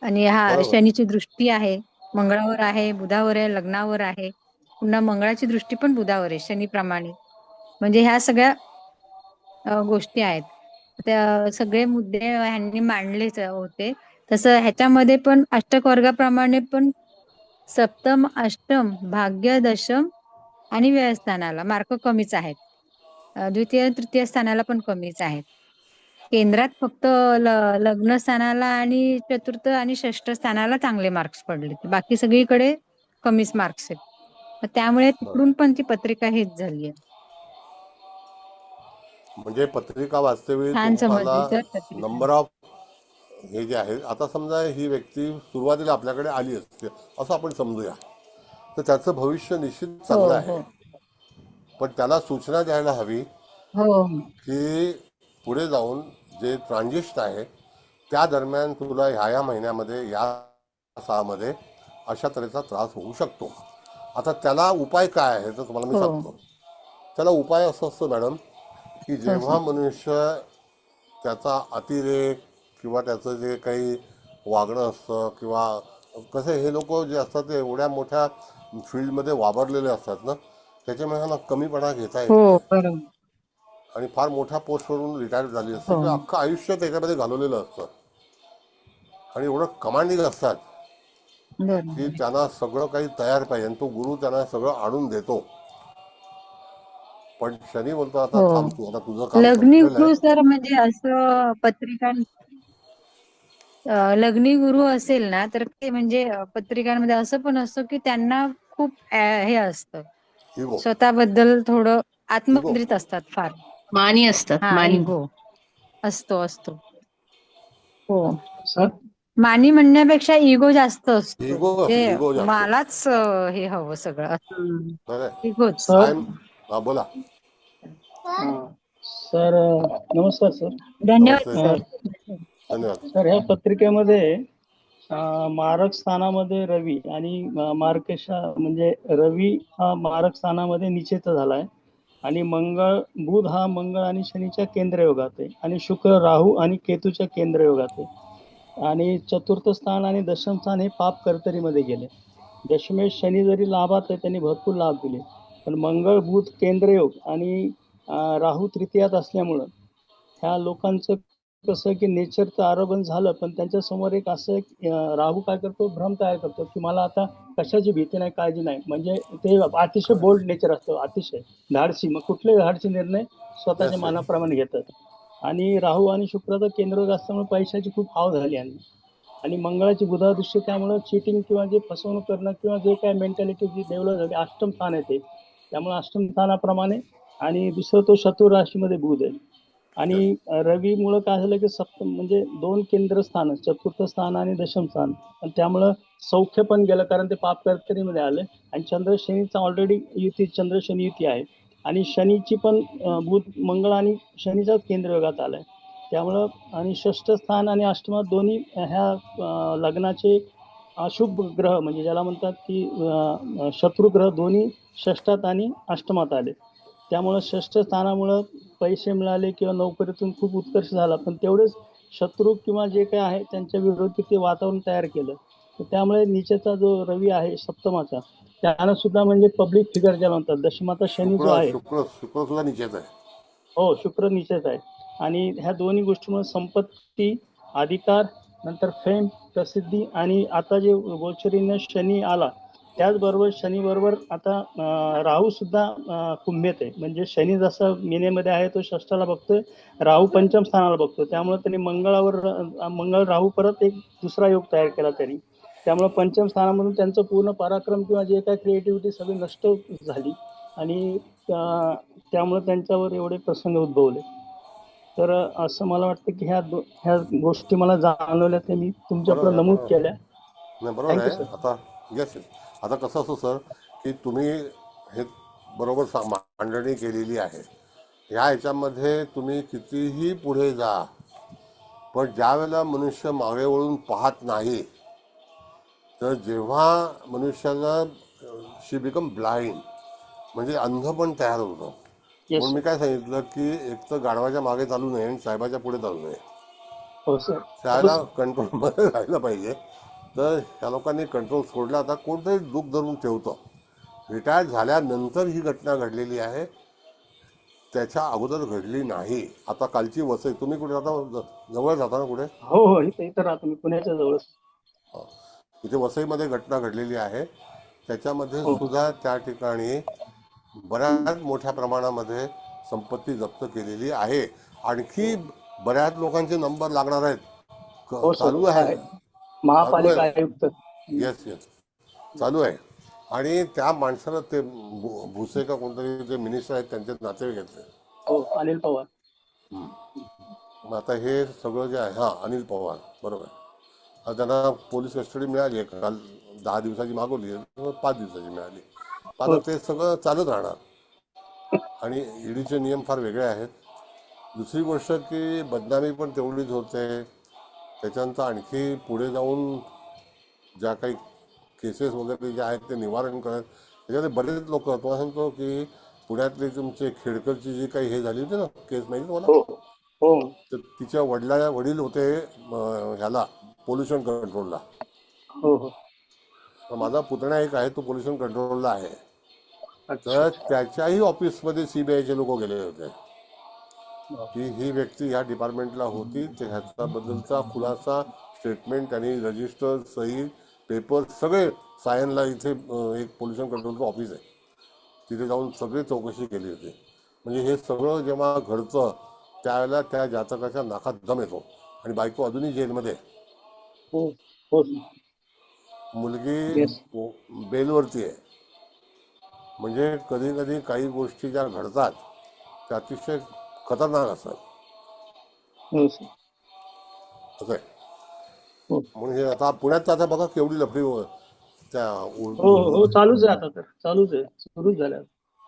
आणि हा बरोबर. शनीची दृष्टी आहे, मंगळावर आहे, बुधावर आहे, लग्नावर आहे, पुन्हा मंगळाची दृष्टी पण बुधावर आहे शनीप्रमाणे. म्हणजे ह्या सगळ्या गोष्टी आहेत. त्या सगळे मुद्दे ह्यांनी मांडलेच होते. तसं ह्याच्यामध्ये पण अष्टक वर्गाप्रमाणे पण सप्तम, अष्टम, भाग्य, दशम आणि व्ययस्थानाला मार्क कमीच आहेत. द्वितीय तृतीय स्थानाला पण कमीच आहेत. केंद्रात फक्त लग्न स्थानाला आणि चतुर्थ आणि षष्ठ स्थानाला चांगले मार्क्स पडले, बाकी सगळीकडे कमीच मार्क्स आहेत. मग त्यामुळे तिकडून पण ती पत्रिका हेच झाली आहे. म्हणजे पत्रिका वाचतेवेळी छान तुम्हाला समजली सर पत्रिका. नंबर ऑफ हे जे आहे, आता समजा ही व्यक्ती सुरुवातीला आपल्याकडे आली असते असं आपण समजूया, तर त्याचं भविष्य निश्चित हो चांगलं आहे. हो पण त्याला सूचना द्यायला हवी हो की पुढे जाऊन जे ट्रान्झिस्ट आहे त्या दरम्यान तुला ह्या महिन्यामध्ये या 6 मध्ये अशा तऱ्हेचा त्रास होऊ शकतो. आता त्याला उपाय काय आहे तर तुम्हाला मी हो सांगतो. त्याला उपाय असं असतो मॅडम की हो जेव्हा मनुष्य त्याचा अतिरेक किंवा त्याचं जे काही वागणं असतं किंवा कसं हे लोक जे असतात ते एवढ्या मोठ्या फील्डमध्ये वावरलेले असतात ना, त्याच्यामुळे ह्यांना कमीपणा घेता येत हो नाही बरोबर. आणि फार मोठ्या पोस्टवरून रिटायर झाली असते हो किंवा अख्खं आयुष्य त्याच्यामध्ये घालवलेलं असतं आणि एवढं कमांडिंग असतात की बरोबर. त्यांना सगळं काही तयार पाहिजे आणि तो गुरु त्यांना सगळं आणून देतो. पण शनी बोलतो आता हो, थांब तू, आता तुझं काम लग्नी संपलेलं गुरु आहे. सर म्हणजे असं पत्रिका लग्नी गुरु असेल ना तर ते म्हणजे पत्रिकांमध्ये असं पण असतं की त्यांना खूप हे असतं, इगो. स्वतःबद्दल थोडं इगो. आत्मकेंद्रित असतात फार. मानी असतात, हा, मानी. इगो असतो. हो, सर मानी म्हणण्यापेक्षा इगो जास्त असतो, इगो म्हणजे इगो जास्त असतो. मलाच हे हवं सगळं, खरंय. इगोच. सर हा बोला. सर नमस्कार सर. धन्यवाद नमस्ते. सर. धन्यवाद. सर ह्या पत्रिकेमध्ये मारक स्थानामध्ये रवी आणि मार्केशा म्हणजे रवी हा मारक स्थानामध्ये निश्चित झालाय आणि बुध हा मंगळ आणि शनीच्या केंद्र योगात आहे आणि शुक्र राहू आणि केतूच्या केंद्र योगात आहे आणि चतुर्थ स्थान आणि दशम स्थान हे पाप कर्तरीमध्ये गेले. दशमेश शनी जरी लाभात आहे त्यांनी भरपूर लाभ दिले, पण मंगळ बुध केंद्रयोग आणि राहू तृतीयात असल्यामुळं ह्या लोकांचं कसं की नेचरचं आरोपण झालं, पण त्यांच्या समोर एक असं राहू काय करतो, भ्रम तयार करतो की मला आता कशाची भीती नाही, काळजी नाही. म्हणजे ते अतिशय बोल्ड नेचर असतं, अतिशय धाडसी. मग कुठलेही धाडसी निर्णय स्वतःच्या Yes, yes. मनाप्रमाणे घेतात आणि राहू आणि शुक्राचा केंद्र असल्यामुळे पैशाची खूप हाव झाली आणि मंगळाची बुधा दृष्टी, त्यामुळे चिटिंग किंवा जे फसवणूक करणं किंवा जे काय मेंटॅलिटी जी डेव्हलप झाली, अष्टम स्थान येते त्यामुळे अष्टम स्थानाप्रमाणे. आणि दुसरं तो चतुर राशीमध्ये बुध आहे आणि रवीमुळं काय झालं की सप्तम म्हणजे 2 केंद्रस्थान, चतुर्थ स्थान आणि दशम स्थान, आणि त्यामुळं सौख्य पण गेलं कारण ते पाप कर्तरीमध्ये आलं आणि चंद्र शनीचा ऑलरेडी युती, चंद्र शनी युती आहे आणि शनीची पण बुध मंगळ आणि शनीचाच केंद्र योगात आलाय त्यामुळं. आणि षष्ठ स्थान आणि अष्टमात दोन्ही ह्या लग्नाचे अशुभ ग्रह म्हणजे ज्याला म्हणतात की शत्रुग्रह दोन्ही षष्ठात आणि अष्टमात आले, त्यामुळं षष्ठ स्थानामुळं पैसे मिळाले किंवा नोकरीतून खूप उत्कर्ष झाला, पण तेवढेच शत्रू किंवा जे काय आहे त्यांच्या विरोधी ते वातावरण तयार केलं. तर त्यामुळे नीचेचा जो रवी आहे सप्तमाचा, त्यानं सुद्धा म्हणजे पब्लिक फिगर ज्याला म्हणतात, दशमाचा शनी जो शुक्र आहे, शुक्र शुक्र सुद्धा निश्चित आहे. हो शुक्र नीचेच आहे आणि ह्या दोन्ही गोष्टीमुळे संपत्ती, अधिकार, नंतर फेम, प्रसिद्धी आणि आता जे गोचरीनं शनी आला त्याचबरोबर शनीबरोबर आता राहू सुद्धा कुंभेत आहे. म्हणजे शनी जसा मीनेमध्ये आहे तो षष्ठाला बघतोय, राहू पंचम स्थानाला बघतो, त्यामुळे त्यांनी मंगळ राहू परत एक दुसरा योग तयार केला त्यांनी. त्यामुळे पंचम स्थानामधून त्यांचं पूर्ण पराक्रम किंवा जे काय क्रिएटिव्हिटी सगळी नष्ट झाली आणि त्यामुळे त्यांच्यावर एवढे प्रसंग उद्भवले. तर असं मला वाटतं की ह्या गोष्टी मला जाणवल्या ते मी तुमच्याकडे बरोबर आहे, नमूद बरोबर केल्या. नाही बरोबर थँक्यू आहे. सर. आता येस येस आता कसं असतं सर की तुम्ही हे बरोबर मांडणी केलेली आहे. ह्या ह्याच्यामध्ये तुम्ही कितीही पुढे जा, पण ज्या वेळेला मनुष्य मागे वळून पाहत नाही, तर जेव्हा मनुष्याला शी बिकम ब्लाइंड म्हणजे अंध पण तयार होतं. येस म्हणून मी काय सांगितलं की एक तर गाढवाच्या मागे चालू नये आणि साहेबाच्या पुढे चालू नये. हो सर. त्याला कंट्रोलमध्ये राहिलं पाहिजे. तर ह्या लोकांनी कंट्रोल सोडला. आता कोणतंही दुःख धरून ठेवतं. रिटायर झाल्यानंतर ही घटना घडलेली आहे, त्याच्या अगोदर घडली नाही. आता कालची वसई, तुम्ही कुठे जाता, जवळ जाता ना कुठे? हो हो इथं राहतो मी पुण्याच्या जवळ. इथे वसईमध्ये घटना घडलेली आहे. त्याच्यामध्ये हो. सुद्धा त्या ठिकाणी बऱ्याच मोठ्या प्रमाणामध्ये संपत्ती जप्त केलेली आहे. आणखी बऱ्याच लोकांचे नंबर लागणार आहेत. हो सर. चालू आहे. महापालिका आयुक्त. येस येस चालू आहे. आणि त्या माणसाला ते भुसे का कोणतरी जे मिनिस्टर आहेत त्यांचे नातेवाईक आहेत. हो अनिल पवार. मग आता हे सगळं जे आहे, हां अनिल पवार बरोबर. आता त्यांना पोलीस कस्टडी मिळाली आहे. काल 10 दिवसाची मागवली आहे, 5 दिवसाची मिळाली. आता ते सगळं चालत राहणार. आणि ईडीचे नियम फार वेगळे आहेत. दुसरी गोष्ट की बदनामी पण तेवढीच होते. त्याच्यानंतर आणखी पुढे जाऊन ज्या काही केसेस वगैरे जे आहेत ते निवारण करत, त्याच्यामध्ये बरेच लोक. तुम्हाला सांगतो की पुण्यातली तुमचे खेडकरची जी काही हे झाली होती ना केस, माहिती तुम्हाला? हो हो. तर तिच्या वडील होते ह्याला पोल्युशन कंट्रोलला. हो हो. तर माझा पुतण्या एक आहे, तो पोल्युशन कंट्रोलला आहे. अच्छा. तर त्याच्याही ऑफिसमध्ये CBIचे लोक गेलेले होते की ही व्यक्ती ह्या डिपार्टमेंटला होती. ते ह्याच्याबद्दलचा खुलासा, स्टेटमेंट आणि रजिस्टर, सही, पेपर सगळे सायनला इथे एक पोल्युशन कंट्रोलचं ऑफिस आहे, तिथे जाऊन सगळी चौकशी केली होती. म्हणजे हे सगळं जेव्हा घडतं त्यावेळेला त्या जातकाच्या नाकात दम येतो. आणि बायको अजूनही जेलमध्ये आहे. हो हो. मुलगी येस. बेलवरती आहे. म्हणजे कधी कधी काही गोष्टी ज्या घडतात त्या अतिशय खतरनाक असतात. हो सर. असं आहे. हो म्हणून हे आता पुण्यात आता बघा केवढी लफडी त्या हो हो चालूच आहे आता. तर चालूच आहे, सुरूच झाल्या.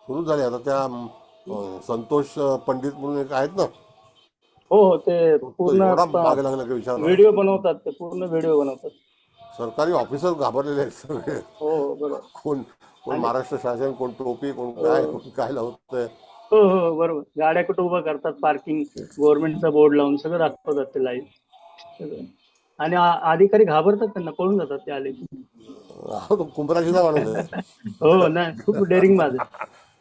सुरू झाली. आता त्या संतोष पंडित म्हणून एक आहेत ना, हो हो ते तो पूर्ण एवढा मागे लागला की विचार. व्हिडिओ बनवतात, ते पूर्ण व्हिडिओ बनवतात. सरकारी ऑफिसर घाबरलेले आहेत सगळे. हो हो बरोबर. कोण महाराष्ट्र शासन, कोण टोपी, कोण काय लावतंय. हो हो बरोबर. गाड्या कुठं उभं करतात, पार्किंग गव्हर्नमेंटचा बोर्ड लावून सगळं दाखवतात ते लाईव्ह. आणि अधिकारी घाबरतात, त्यांना पळून जातात ते आले की. तो कुंभराशीचा माणूस आहे. हो नाही, खूप डेअरिंग माझं.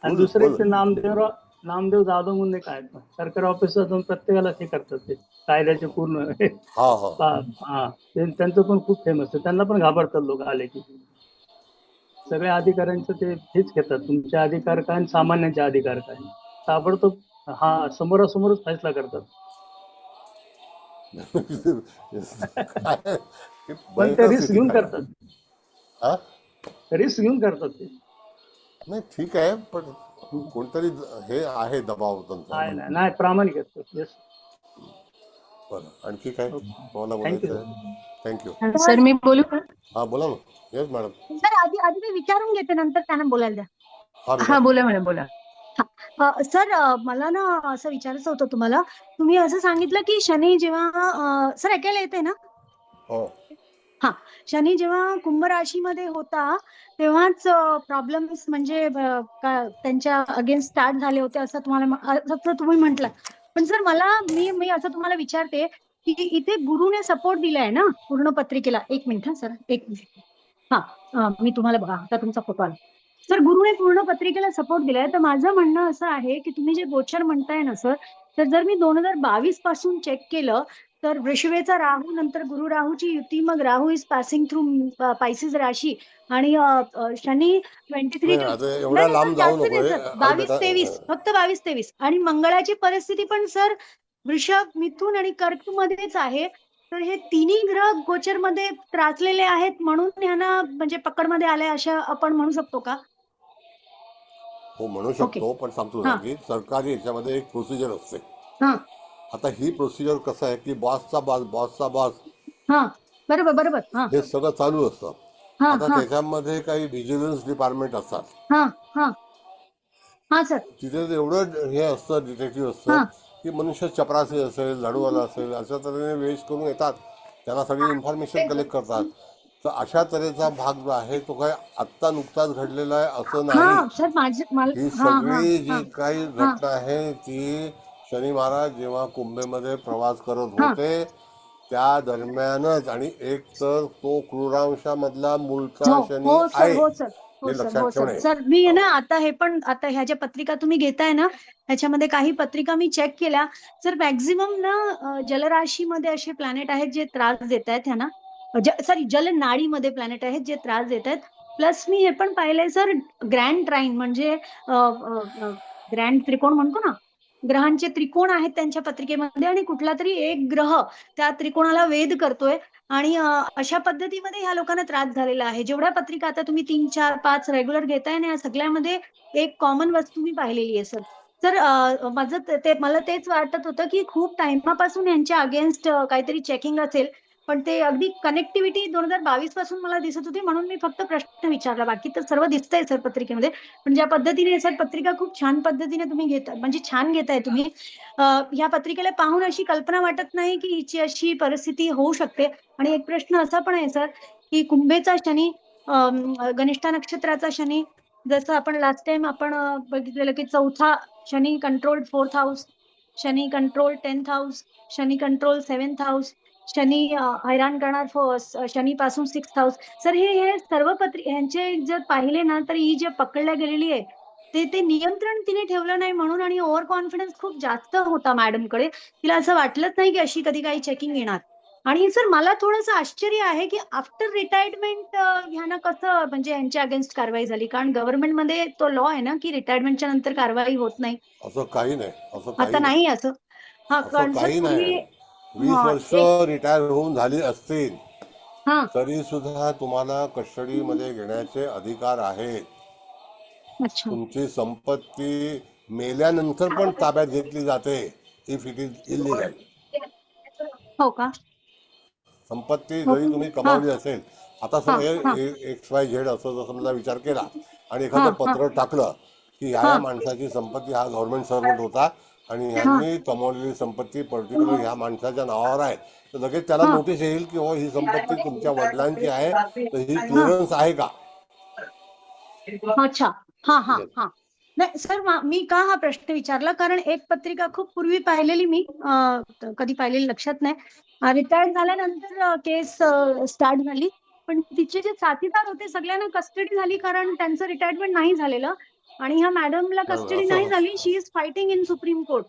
आणि दुसरे ते नामदेव जाधव म्हणून एक आहेत, सरकारी ऑफिसर जाऊन प्रत्येकाला हे करतात, ते कायद्याचे पूर्ण. हा त्यांचं पण खूप फेमस आहे. त्यांना पण घाबरतात लोक आले की. सगळ्या अधिकाऱ्यांचं ते हेच घेतात, तुमचे अधिकार काय आणि सामान्यांचे अधिकार काय. ताबडतोब समोरासमोरच फैसला करतात. पण ते रिस्क घेऊन करतात. रिस्क घेऊन करतात ते. नाही ठीक आहे, पण कोणतरी हे आहे दबाव त्यांचा. नाही प्रामाणिक असतात. येस. बरं आणखी काय मला बोलायचं? थँक्यू. सर मी बोलू का? हा बोला ना. Yes madam. सर आधी मी विचारून घेते, नंतर त्यांना बोलायला द्या. हा बोला मॅडम बोला. सर मला ना असं विचारायचं होतं तुम्हाला. तुम्ही असं सांगितलं की शनी जेव्हा सर ऐकायला येते ना? हो. हा, शनी जेव्हा कुंभ राशीमध्ये होता तेव्हाच प्रॉब्लेम्स म्हणजे त्यांच्या अगेन्स्ट स्टार्ट झाले होते असं तुम्ही म्हटलं. पण सर मी असं तुम्हाला विचारते की इथे गुरुने सपोर्ट दिलाय ना पूर्ण पत्रिकेला. एक मिनिट हा सर, एक मिनिट. मी तुम्हाला बघा आता तुमचा फोटो आला. सर गुरुने पूर्ण पत्रिकेला सपोर्ट दिलाय. तर माझं म्हणणं असं आहे की तुम्ही जे गोचर म्हणताय ना सर, तर जर मी 2022 पासून चेक केलं तर वृषभेचा राहू, नंतर गुरु राहूची युती, मग राहू इज पासिंग थ्रू पायसिस राशी आणि शनी 23 एवढ्या लांब जाऊ नको. 22-23 फक्त 22-23 आणि मंगळाची परिस्थिती पण सर वृषभ, मिथुन आणि कर्क मध्येच आहे. तर हे तिन्ही ग्रह गोचरमध्ये त्रासलेले आहेत म्हणून ह्यांना म्हणजे पकडमध्ये आले असं आपण म्हणू शकतो का? हो म्हणू ओके. शकतो, पण सांगतो ना हा की सरकारी याच्यामध्ये एक प्रोसिजर असते. हा आता ही प्रोसिजर कसं आहे की बॉसचा बॉस हा बरोबर बरोबर. हा हे सगळं चालू असतं. हा आता हा त्याच्यामध्ये काही व्हिजिलन्स डिपार्टमेंट असतात, हा हा हा सर. तिथे एवढं हे असतं, डिटेक्टिव्ह असतं हा की मनुष्य चपरासी असेल, झाडूवाला असेल, अशा तऱ्हेने वेश करून येतात, त्यांना सगळी इन्फॉर्मेशन कलेक्ट करतात. तर अशा तऱ्हेचा भाग जो आहे तो काय आत्ता नुकताच घडलेला आहे असं नाही. हा सर मला ही हा हा सगळी जी हा काही हा घटना आहे ती शनी महाराज जेव्हा कुंभेमध्ये प्रवास करत हा होते त्या दरम्यानच, आणि एक तर तो क्रूरांशामधला मूळचा हो शनी हो सर आहे हो सर हो हे सर लक्षात हो सर. ठेवणे. सर मी आहे हो. ना आता हे पण आता ह्या ज्या पत्रिका तुम्ही घेताय ना ह्याच्यामध्ये काही पत्रिका मी चेक केल्या. सर मॅक्झिमम ना जलराशीमध्ये असे प्लॅनेट आहेत जे त्रास देत आहेत ह्यांना. सॉरी जलनाडीमध्ये प्लॅनेट आहेत जे त्रास देत आहेत. प्लस मी हे पण पाहिलंय सर ग्रँड ट्राईन म्हणजे ग्रँड त्रिकोण म्हणतो ना, ग्रहांचे त्रिकोण आहेत त्यांच्या पत्रिकेमध्ये आणि कुठला तरी एक ग्रह त्या त्रिकोणाला वेध करतोय आणि अशा पद्धतीमध्ये ह्या लोकांना त्रास झालेला आहे. जेवढ्या पत्रिका आता तुम्ही 3, 4, 5 रेग्युलर घेताय ना या सगळ्यामध्ये एक कॉमन वस्तू मी पाहिलेली आहे सर. तर माझं ते मला तेच वाटत होतं की खूप टाइमापासून यांच्या अगेन्स्ट काहीतरी चेकिंग असेल, पण ते अगदी कनेक्टिव्हिटी 2022 पासून मला दिसत होती म्हणून मी फक्त प्रश्न विचारला. बाकी तर सर्व दिसतंय सर पत्रिकेमध्ये. पण ज्या पद्धतीने सर पत्रिका खूप छान पद्धतीने तुम्ही घेता म्हणजे छान घेताय तुम्ही. ह्या पत्रिकेला पाहून अशी कल्पना वाटत नाही की हिची अशी परिस्थिती होऊ शकते. आणि एक प्रश्न असा पण आहे सर की कुंभेचा शनी, गनिष्ठा नक्षत्राचा शनी, जसं आपण लास्ट टाइम आपण बघितलेलं की चौथा Shani control 4th house, Shani control 10th house, Shani control 7th house, Shani हैराण करणार शनी पासून 6th हाऊस. सर हे सर्व ह्यांचे जर पाहिले ना तर ही जे पकडल्या गेलेली आहे ते नियंत्रण तिने ठेवलं नाही म्हणून, आणि ओव्हर कॉन्फिडन्स खूप जास्त होता मॅडमकडे. तिला असं वाटलंच नाही की अशी कधी काही चेकिंग येणार. आणि सर मला थोडंसं आश्चर्य आहे की आफ्टर रिटायरमेंट ह्यांना कसं म्हणजे यांच्या अगेन्स्ट कारवाई झाली, कारण गव्हर्नमेंटमध्ये तो लॉ आहे ना की रिटायरमेंटच्या नंतर कारवाई होत नाही. असं काही नाही, असं आता काही नाही, नाही असं. हा असं कारण सर काही पूर्वी नाही. 20 हा वर्ष एक रिटायर होऊन झाली असतील हा तरी सुद्धा तुम्हाला कस्टडीमध्ये घेण्याचे अधिकार आहेत. अच्छा तुमची संपत्ती मेल्यानंतर पण ताब्यात घेतली जाते इफ इट इज इलिगल. हो का. संपत्ती हो जरी तुम्ही हा कमावली असेल, आता हा समजा हा XYZ असं जर समजा विचार केला आणि हा एखादं हा पत्र टाकलं की हा ह्या माणसाची संपत्ती, हा गव्हर्नमेंट सर्वंट होता आणि हा ह्यांनी कमावलेली संपत्ती पर्टिक्युलर ह्या माणसाच्या नावावर आहे, तर लगेच त्याला हा नोटीस येईल की हो ही संपत्ती तुमच्या वडिलांची आहे, तर ही हा क्लिअरन्स आहे का. अच्छा हा हा हा. नाही सर मी का हा प्रश्न विचारला कारण एक पत्रिका खूप पूर्वी पाहिलेली मी, कधी पाहिलेली लक्षात नाही. रिटायर्ड झाल्यानंतर केस स्टार्ट झाली, पण तिचे जे साथीदार होते सगळ्यांना कस्टडी झाली कारण त्यांचं रिटायरमेंट नाही झालेलं. आणि ह्या मॅडमला कस्टडी नाही असं झाली. She is fighting in supreme court.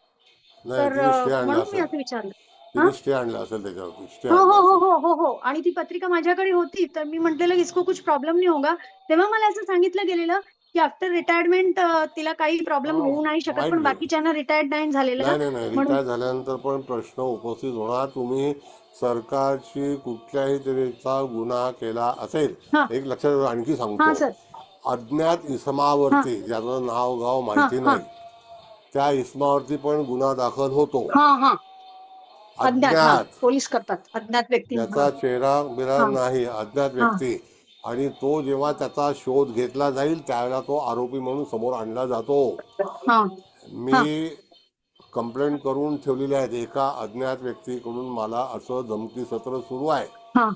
नाही, तर तिने स्टे आणला म्हणून मी असेल, असं विचारलं. हा तिने स्टे आणला असेल, त्याच्यावरती स्टे हो हो आणला हो असेल. हो हो हो. आणि ती पत्रिका माझ्याकडे होती तर मी म्हटलेलं इसको कुछ प्रॉब्लेम नाही होगा. तेव्हा मला असं सांगितलं गेलेलं की आफ्टर रिटायरमेंट तिला काही प्रॉब्लेम होऊ नाही शकत, माहित पण नाही, बाकीच्यांना रिटायर्ड नाही झालेलं नाही नाही, म्हणून. रिटायर झाल्यानंतर पण प्रश्न उपस्थित होणार. तुम्ही सरकारची कुठल्याही तऱ्हेचा गुन्हा केला असेल, हा एक लक्षात आणखी हा सांगतो, सर. अज्ञात हा इसमावरती ज्याचं नाव गाव हा माहिती हा नाही त्या इसमावरती पण गुन्हा दाखल होतो. हा हा. अज्ञात हा अज्ञात, पोलीस करतात अज्ञात व्यक्ती. ज्याचा चेहरा बिरा हा नाही, अज्ञात हा व्यक्ती, आणि तो जेव्हा त्याचा शोध घेतला जाईल त्यावेळेला तो आरोपी म्हणून समोर आणला जातो. हा हा मी कंप्लेंट करून ठेवलेली आहेत, एका अज्ञात व्यक्तीकडून मला असं धमकी सत्र सुरू आहे. हा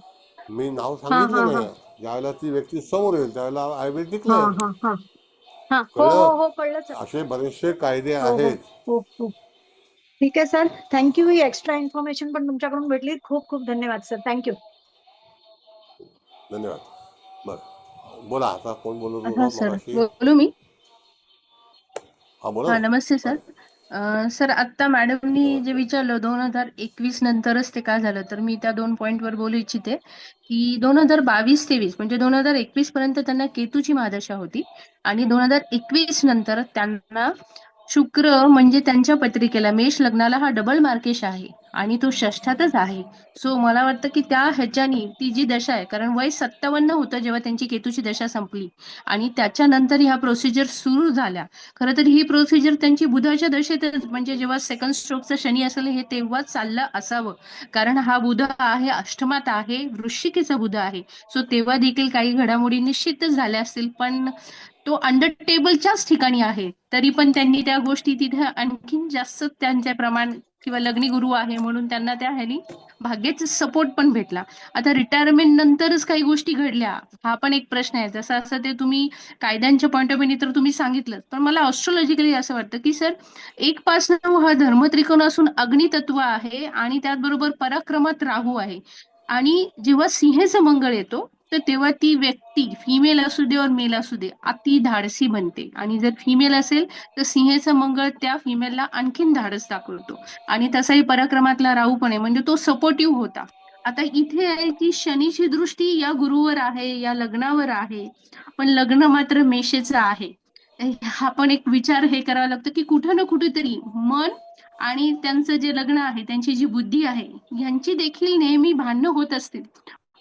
मी नाव हा हा सांगितलं हा नाही, ज्यावेळेला ती व्यक्ती समोर येईल त्यावेळेला आय विल हा डिक्लेअर. हा हा हा. हो हो कळलं. हो कळलं सर. असे बरेचसे कायदे हो हो आहेत. हो हो. ठीक आहे सर, थँक्यू. ही एक्स्ट्रा इन्फॉर्मेशन पण तुमच्याकडून भेटली. खूप खूप धन्यवाद सर. थँक्यू. धन्यवाद. बरं बोला, आता कोण बोलत हा होतं सर, मगाशी. बोलू मी? हा बोला हा ना. नमस्ते सर. सर आत्ता मॅडमनी जे नमस्कार. विचारलं 2021 नंतरच ते काय झालं, तर मी त्या 2 पॉईंटवर बोलू इच्छिते की 2022-23 म्हणजे 2021 पर्यंत त्यांना केतूची महादशा होती आणि 2021 नंतर त्यांना शुक्र म्हणजे त्यांच्या पत्रिकेला मेष लग्नाला हा डबल मार्केश आहे. आणि तो षष्ठातच आहे. सो मला वाटतं की त्या ह्याच्यानी ती जी दशा आहे, कारण वय 57 होतं जेव्हा त्यांची केतूची दशा संपली आणि त्याच्यानंतर ह्या प्रोसिजर सुरू झाल्या. खरं तर ही प्रोसिजर त्यांची बुधाच्या दशेतच, म्हणजे जेव्हा सेकंड स्ट्रोकचा शनी असेल हे तेव्हाच चाललं असावं, कारण हा बुध आहे अष्टमात आहे, वृश्चिकेचा बुध आहे. सो तेव्हा देखील काही घडामोडी निश्चितच झाल्या असतील, पण तो अंडर टेबलच्याच ठिकाणी आहे, तरी पण त्यांनी त्या गोष्टी तिथे आणखीन जास्त त्यांच्या प्रमाण किंवा लग्नी गुरु आहे म्हणून त्यांना त्या ह्यानी भाग्याचा सपोर्ट पण भेटला. आता रिटायरमेंट नंतरच काही गोष्टी घडल्या, हा पण एक प्रश्न आहे. जसं असं ते तुम्ही कायद्यांच्या पॉईंट ऑफ व्ह्यू तर तुम्ही सांगितलं, पण मला ॲस्ट्रोलॉजिकली असं वाटतं की सर 1 पास 9 हा धर्मत्रिकोण असून अग्नितत्व आहे आणि त्याचबरोबर पराक्रमात राहू आहे. आणि जेव्हा सिंहेचा मंगळ येतो तर तेव्हा ती व्यक्ती फिमेल असू दे और मेल असू दे अति धाडसी बनते, आणि जर फिमेल असेल तर सिंहेचा मंगळ त्या फिमेलला आणखीन धाडस दाखवतो. आणि तसाही पराक्रमातला राहू पण आहे, म्हणजे तो सपोर्टिव्ह होता. आता इथे आहे की शनीची दृष्टी या गुरुवर आहे, या लग्नावर आहे, पण लग्न मात्र मेषेचं आहे. हा पण एक विचार हे करावा लागतो की कुठं ना कुठेतरी मन आणि त्यांचं जे लग्न आहे, त्यांची जी बुद्धी आहे, यांची देखील नेहमी भांडणं होत असतील.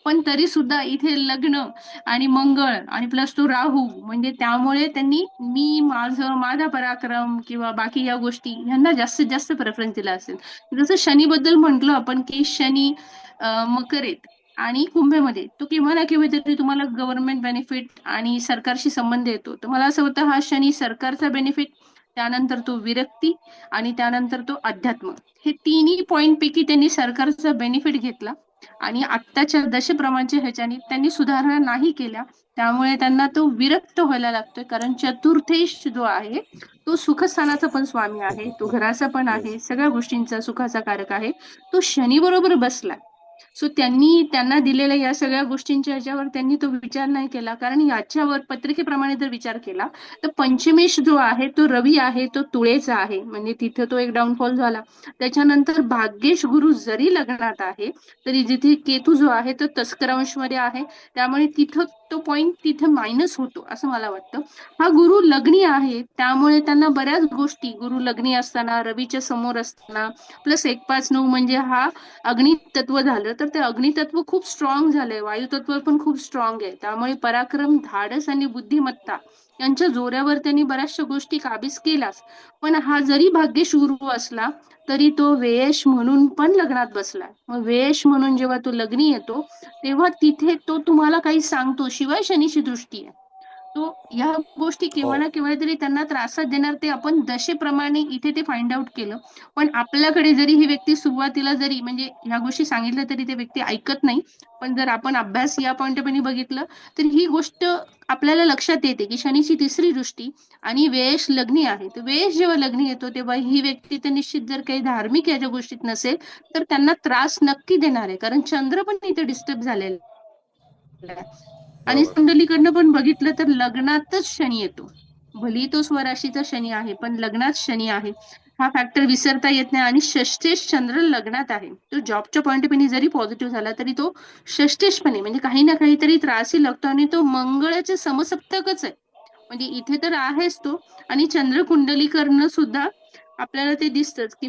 पण तरी सुद्धा इथे लग्न आणि मंगळ आणि प्लस तो राहू, म्हणजे त्यामुळे त्यांनी माझा पराक्रम किंवा बाकी या गोष्टी यांना जास्तीत जास्त प्रेफरन्स दिला असेल. जसं शनीबद्दल म्हटलं आपण की शनी मकरेत आणि कुंभेमध्ये तो केव्हा ना केव्हा तरी तुम्हाला गव्हर्नमेंट बेनिफिट आणि सरकारशी संबंध येतो. तर मला असं होतं हा शनी सरकारचा बेनिफिट, त्यानंतर तो विरक्ती आणि त्यानंतर तो अध्यात्म, हे तिन्ही पॉइंट पैकी त्यांनी सरकारचा बेनिफिट घेतला आणि आत्ताच्या दशप्रमाणच्या ह्याच्याने त्यांनी सुधारणा नाही केल्या. त्यामुळे त्यांना तो विरक्त व्हायला लागतोय, कारण चतुर्थेश जो आहे तो सुखस्थानाचा पण स्वामी आहे, तो घराचा पण आहे, सगळ्या गोष्टींचा सुखाचा कारक आहे, तो शनी बरोबर बसला. सो त्यांना दिलेल्या या सगळ्या गोष्टींच्या ह्याच्यावर त्यांनी तो विचार नाही केला, कारण याच्यावर पत्रिकेप्रमाणे जर विचार केला तर पंचमेश जो आहे तो रवी आहे, तो तुळेचा आहे, म्हणजे तिथं तो एक डाऊनफॉल झाला. त्याच्यानंतर भाग्येश गुरु जरी लग्नात आहे तरी जिथे केतू जो आहे तो तस्करांश मध्ये आहे, त्यामुळे तिथं तो पॉइंट तिथे मायनस होतो असं मला वाटतं. हा गुरु लग्नी आहे, त्यामुळे त्यांना बऱ्याच गोष्टी गुरु लग्नी असताना, रवीच्या समोर असताना, प्लस 1 5 9 म्हणजे हा अग्नितत्व झालं, तर ते अग्नितत्व खूप स्ट्रॉंग झालंय, वायुतत्व पण खूप स्ट्रॉंग आहे. त्यामुळे पराक्रम, धाडस आणि बुद्धिमत्ता यांच्या जोऱ्यावर त्यांनी बऱ्याचशा गोष्टी काबीज केल्याच. पण हा जरी भाग्येश गुरु असला तरी तो वेश म्हणून पण लग्नात बसलाय. मग वेश म्हणून जेव्हा तो लग्नी येतो तेव्हा तिथे तो तुम्हाला काही सांगतो, शिवाय शनीची दृष्टी आहे. तो या गोष्टी केव्हा हो. ना केव्हा तरी त्यांना त्रासात देणार, ते आपण दशेप्रमाणे इथे ते फाइंड आउट केलं. पण आपल्याकडे जरी ही व्यक्ती सुरुवातीला जरी म्हणजे ह्या गोष्टी सांगितल्या तरी ते व्यक्ती ऐकत नाही, पण जर आपण अभ्यास या पॉईंट ऑफ व्ह्यू बघितलं तर ही गोष्ट आपल्याला लक्षात येते की शनीची तिसरी दृष्टी आणि वेश लग्नी आहे. तर वेश जेव्हा लग्नी येतो तेव्हा ही व्यक्ती तर निश्चित जर काही धार्मिक याच्या गोष्टीत नसेल तर त्यांना त्रास नक्की देणार आहे, कारण चंद्र पण इथे डिस्टर्ब झालेला आहे. आणि बरोबर. कुंडलीकडनं पण बघितलं तर लग्नातच शनी येतो. भली तो स्वराशीचा शनी आहे, पण लग्नात शनी आहे, हा फॅक्टर विसरता येत नाही. आणि षष्ठेश चंद्र लग्नात आहे, तो जॉबच्या पॉईंट ऑफ व्ह्यू जरी पॉझिटिव्ह झाला तरी तो षष्ठेशपणे म्हणजे काही ना काहीतरी त्रासही लागतो, आणि तो मंगळाचे समसप्तकच आहे, म्हणजे इथे तर आहेच तो. आणि चंद्र कुंडलीकरण सुद्धा आपल्याला ते दिसतंच की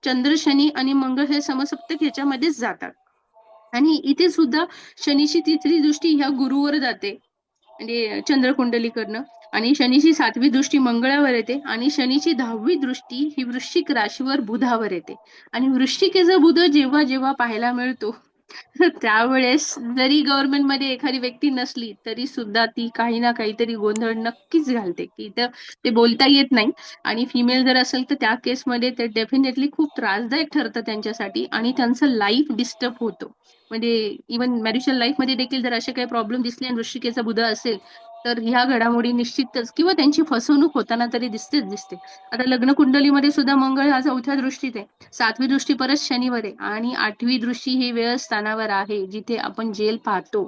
चंद्र शनी आणि मंगळ हे समसप्तक ह्याच्यामध्येच जातात. आणि इथे सुद्धा शनीची तिसरी दृष्टी ह्या गुरुवर जाते, म्हणजे चंद्र कुंडलीकरण, आणि शनीची 7वी दृष्टी मंगळावर येते, आणि शनीची 10वी दृष्टी ही वृश्चिक राशीवर बुधावर येते. आणि वृश्चिकेचा बुध जेव्हा जेव्हा पाहायला मिळतो त्यावेळेस जरी गव्हर्नमेंटमध्ये एखादी व्यक्ती नसली तरी सुद्धा ती काही ना काहीतरी गोंधळ नक्कीच घालते, की इथं ते बोलता येत नाही. आणि फिमेल जर असेल तर त्या केसमध्ये ते डेफिनेटली खूप त्रासदायक ठरतं त्यांच्यासाठी, आणि त्यांचं लाईफ डिस्टर्ब होतो. म्हणजे इव्हन मॅरिटल लाईफमध्ये देखील जर असे काही प्रॉब्लेम दिसले आणि वृश्चिकेचा बुध असेल तर ह्या घडामोडी निश्चितच किंवा त्यांची फसवणूक होताना तरी दिसते. आता लग्न कुंडलीमध्ये सुद्धा मंगळ हा 4थ्या दृष्टीत आहे, 7वी दृष्टी परत शनीवर आहे, आणि 8वी दृष्टी ही वेळ स्थानावर आहे जिथे आपण जेल पाहतो.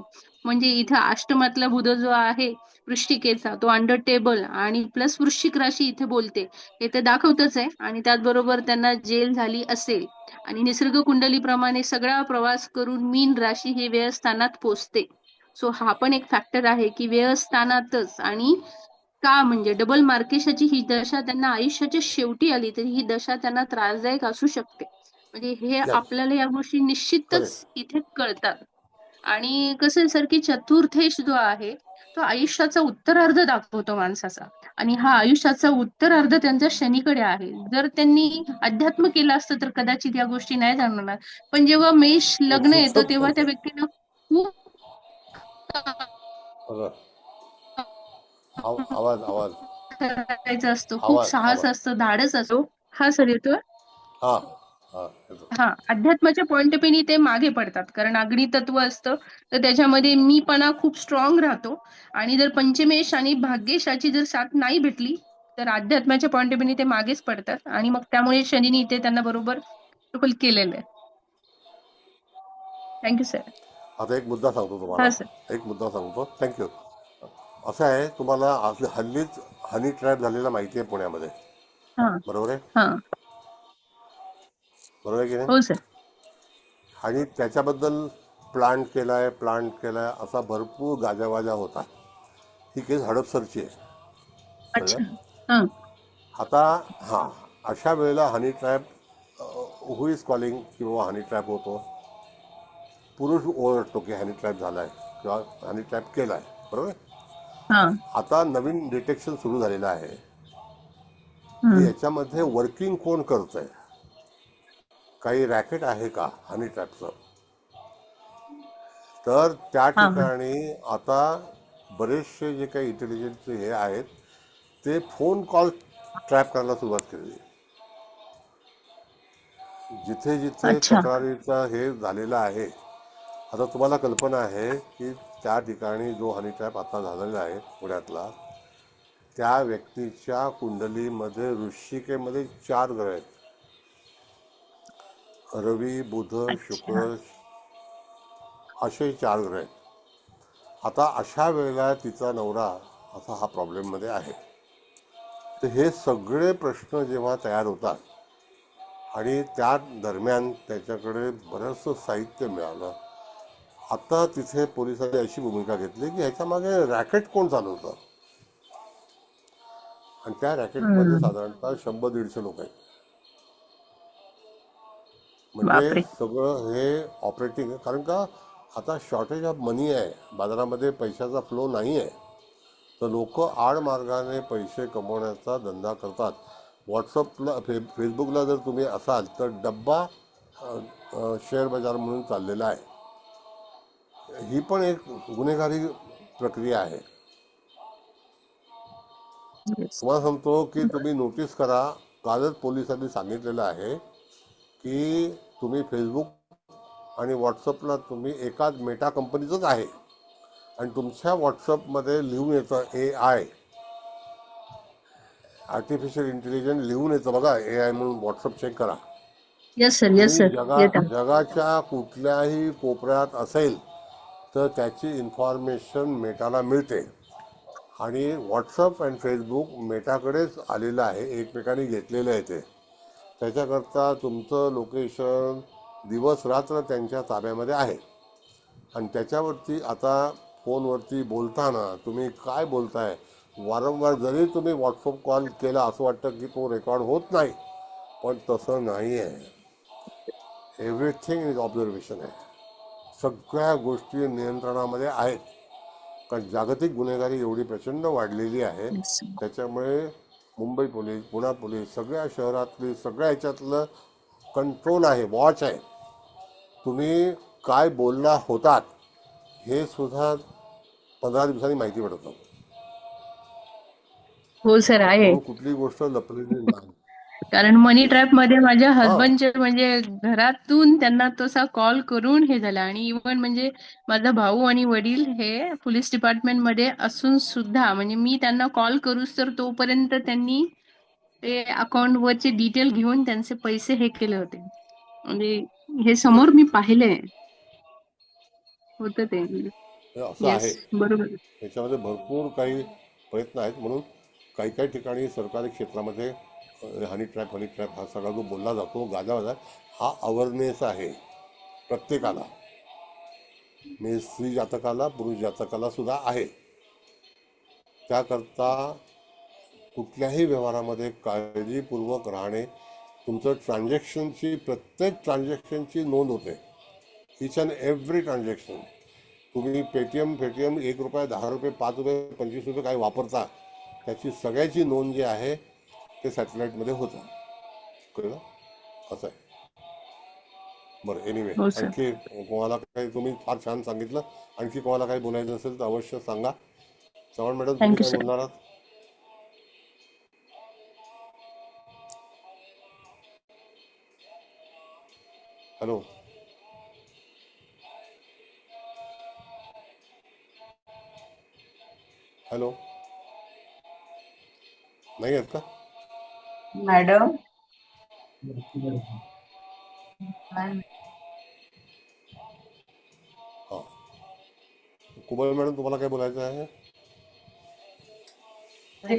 म्हणजे इथं अष्टमातला बुध जो आहे वृश्चिकेचा तो अंडर टेबल आणि प्लस वृश्चिक राशी इथे बोलते, हे तर दाखवतच आहे. आणि त्याचबरोबर त्यांना जेल झाली असेल, आणि निसर्ग कुंडलीप्रमाणे सगळा प्रवास करून मीन राशी हे व्ययस्थानात पोचते. सो हा पण एक फॅक्टर आहे की व्ययस्थानातच, आणि का म्हणजे डबल मार्केशाची ही दशा त्यांना आयुष्याच्या शेवटी आली तरी ही दशा त्यांना त्रासदायक असू शकते. म्हणजे हे या आपल्याला या गोष्टी करेक्ट. निश्चितच इथे कळतात. आणि कसं आहे सर, की चतुर्थेश जो आहे तो आयुष्याचा उत्तरार्ध दाखवतो माणसाचा. आणि हा आयुष्याचा उत्तरार्ध त्यांच्या शनीकडे आहे. जर त्यांनी अध्यात्म केलं असतं तर कदाचित या गोष्टी नाही जाणवणार. पण जेव्हा मेष लग्न येतं खूपच तेव्हा फरक त्या आहे. व्यक्तीला खूप बघा, आवाज आवाज करायचं असतं, खूप आवाज साहस आवाज असतं, धाडस असतो. हा सर येतोय. हा हा येतो. हा, अध्यात्माच्या पॉइंट ऑफ व्ह्यूने ते मागे पडतात. कारण अग्नी तत्व असतं तर त्याच्यामध्ये मीपणा खूप स्ट्रॉंग राहतो. आणि जर पंचमेश आणि भाग्येशाची जर साथ नाही भेटली तर अध्यात्माच्या पॉइंट ऑफ व्ह्यूने ते मागेच पडतात. आणि मग त्यामुळे शनीने इथे त्यांना बरोबर ट्रिपल केलेलं आहे. Thank you sir. आता एक मुद्दा सांगतो हा तुम्हाला, सर. एक मुद्दा सांगतो. थँक्यू. असं आहे, तुम्हाला हल्लीच हनी ट्रॅप झालेला माहिती आहे पुण्यामध्ये, हा बरोबर आहे? हा. बरोबर आहे की नाही? हो सर. आणि त्याच्याबद्दल प्लांट केलाय असा भरपूर गाजावाजा होता. ही केस हडपसरची आहे, कळलं? अच्छा. हा. आता हां, अशा वेळेला honey trap who is calling की बाबा हनी ट्रॅप होतो? पुरुष ओरडतो की हनी ट्रॅप झालाय किंवा हनी ट्रॅप केलाय, बरोबर आहे? हा. आता नवीन डिटेक्शन सुरू झालेलं आहे की हम्म. याच्यामध्ये वर्किंग कोण करतंय, काही रॅकेट आहे का हनी ट्रॅपचं. तर त्या हा हा. ठिकाणी आता बरेचसे जे काही इंटेलिजन्सचे हे आहेत ते फोन कॉल ट्रॅप करायला सुरुवात केली. जिथे जिथे अच्छा. तक्रारीचा हे झालेला आहे, आता तुम्हाला कल्पना आहे की त्या ठिकाणी जो हनी ट्रॅप आता झालेला आहे पुण्यातला, त्या व्यक्तीच्या कुंडलीमध्ये वृश्चिकेमध्ये 4 ग्रह आहेत, रवी बुध अच्छा. शुक्र, असे 4 ग्रह आहेत. आता अशा वेळेला तिचा नवरा असा हा प्रॉब्लेममध्ये आहे. तर हे सगळे प्रश्न जेव्हा तयार होतात आणि त्या दरम्यान त्याच्याकडे बरंचसं साहित्य मिळालं. आता तिथे पोलिसांनी अशी भूमिका घेतली की ह्याच्या मागे रॅकेट कोण चालवतं, आणि त्या रॅकेटमध्ये हम्म. साधारणतः 100-150 लोक आहेत. म्हणजे बापरे. सगळं हे ऑपरेटिंग आहे. कारण का आता शॉर्टेज ऑफ मनी आहे, बाजारामध्ये पैशाचा फ्लो नाही आहे, तर लोक आडमार्गाने पैसे कमवण्याचा धंदा करतात. व्हॉट्सअपला फेसबुकला जर तुम्ही असाल तर डब्बा शेअर बाजार म्हणून चाललेला आहे. ही पण एक गुन्हेगारी प्रक्रिया आहे. Yes. तुम्हाला सांगतो की तुम्ही नोटीस करा, कालच पोलिसांनी सांगितलेलं आहे की तुम्ही फेसबुक आणि व्हॉट्सअपला तुम्ही एकाच मेटा कंपनीचंच आहे आणि तुमच्या व्हॉट्सअपमध्ये लिहून येतं AI, आर्टिफिशियल इंटेलिजन्स लिहून येतं बघा, AI म्हणून. व्हॉट्सअप चेक करा. Yes sir. येस तुम्ही सर. येत. जगाच्या कुठल्याही कोपऱ्यात असेल तर त्याची इन्फॉर्मेशन मेटाला मिळते. आणि व्हॉट्सअप आणि फेसबुक मेटाकडेच आलेलं आहे, एकमेकांनी घेतलेलं आहे ते. त्याच्याकरता तुमचं लोकेशन दिवस रात्र त्यांच्या ताब्यामध्ये आहे. आणि त्याच्यावरती आता फोनवरती बोलताना तुम्ही काय बोलताय, वारंवार जरी तुम्ही व्हॉट्सअप कॉल केला असं वाटतं की तो रेकॉर्ड होत नाही, पण तसं नाही आहे. एव्हरीथिंग इज ऑब्झर्वेशन आहे. सगळ्या गोष्टी नियंत्रणामध्ये आहेत. कारण जागतिक गुन्हेगारी एवढी प्रचंड वाढलेली आहे, Yes. त्याच्यामुळे मुंबई पोलीस, पुणे पोलीस, सगळ्या शहरातली सगळ्या ह्याच्यातलं कंट्रोल आहे, वॉच आहे. तुम्ही काय बोलला होतात हे सुद्धा 15 दिवसांनी माहिती पडतं. हो सर आहे. म्हणून कुठली गोष्ट लपलेली नाही. कारण मनी ट्रॅप मध्ये माझ्या हां, हसबंडचे म्हणजे घरातून त्यांना तसा कॉल करून हे झाला. आणि इव्हन म्हणजे माझा भाऊ आणि वडील हे पोलीस डिपार्टमेंट मध्ये असून सुद्धा म्हणजे मी त्यांना कॉल करूच तर तोपर्यंत त्यांनी ते अकाउंट वरचे डिटेल घेऊन त्यांचे पैसे हे केले होते. म्हणजे हे समोर मी पाहिले होतं ते. हे असं येस, आहे. बरोबर. याच्यामध्ये भरपूर काही प्रयत्न आहेत. म्हणून काही काही ठिकाणी सरकारी क्षेत्रामध्ये हनी ट्रॅप हा सगळा जो बोलला जातो, गाजावाजा, हा अवेअरनेस आहे प्रत्येकाला. म्हणजे स्त्री जातकाला, पुरुष जातकाला सुद्धा आहे. त्याकरता कुठल्याही व्यवहारामध्ये काळजीपूर्वक राहणे तुमचं ट्रान्झॅक्शनची प्रत्येक ट्रान्झॅक्शनची नोंद होते. Each and every transaction. तुम्ही पेटीएम 1 रुपया, 10 रुपये, 5 रुपये, 25 रुपये काय वापरता, त्याची सगळ्याची नोंद जी आहे ते सॅटेलाईटमध्ये होतं. कळलं? असं आहे. बरं, एनिवे, हो सर. आणखी कोणाला काही, तुम्ही फार छान सांगितलं. आणखी कोणाला काही बोलायचं असेल तर अवश्य सांगा. चव्हाण मॅडम, तुम्ही थँक्यू काय सर. बोलणार आहात? हॅलो. हॅलो, नाही आहेत का? मॅडम हां, कुबल मॅडम, तुम्हाला काय बोलायचं आहे?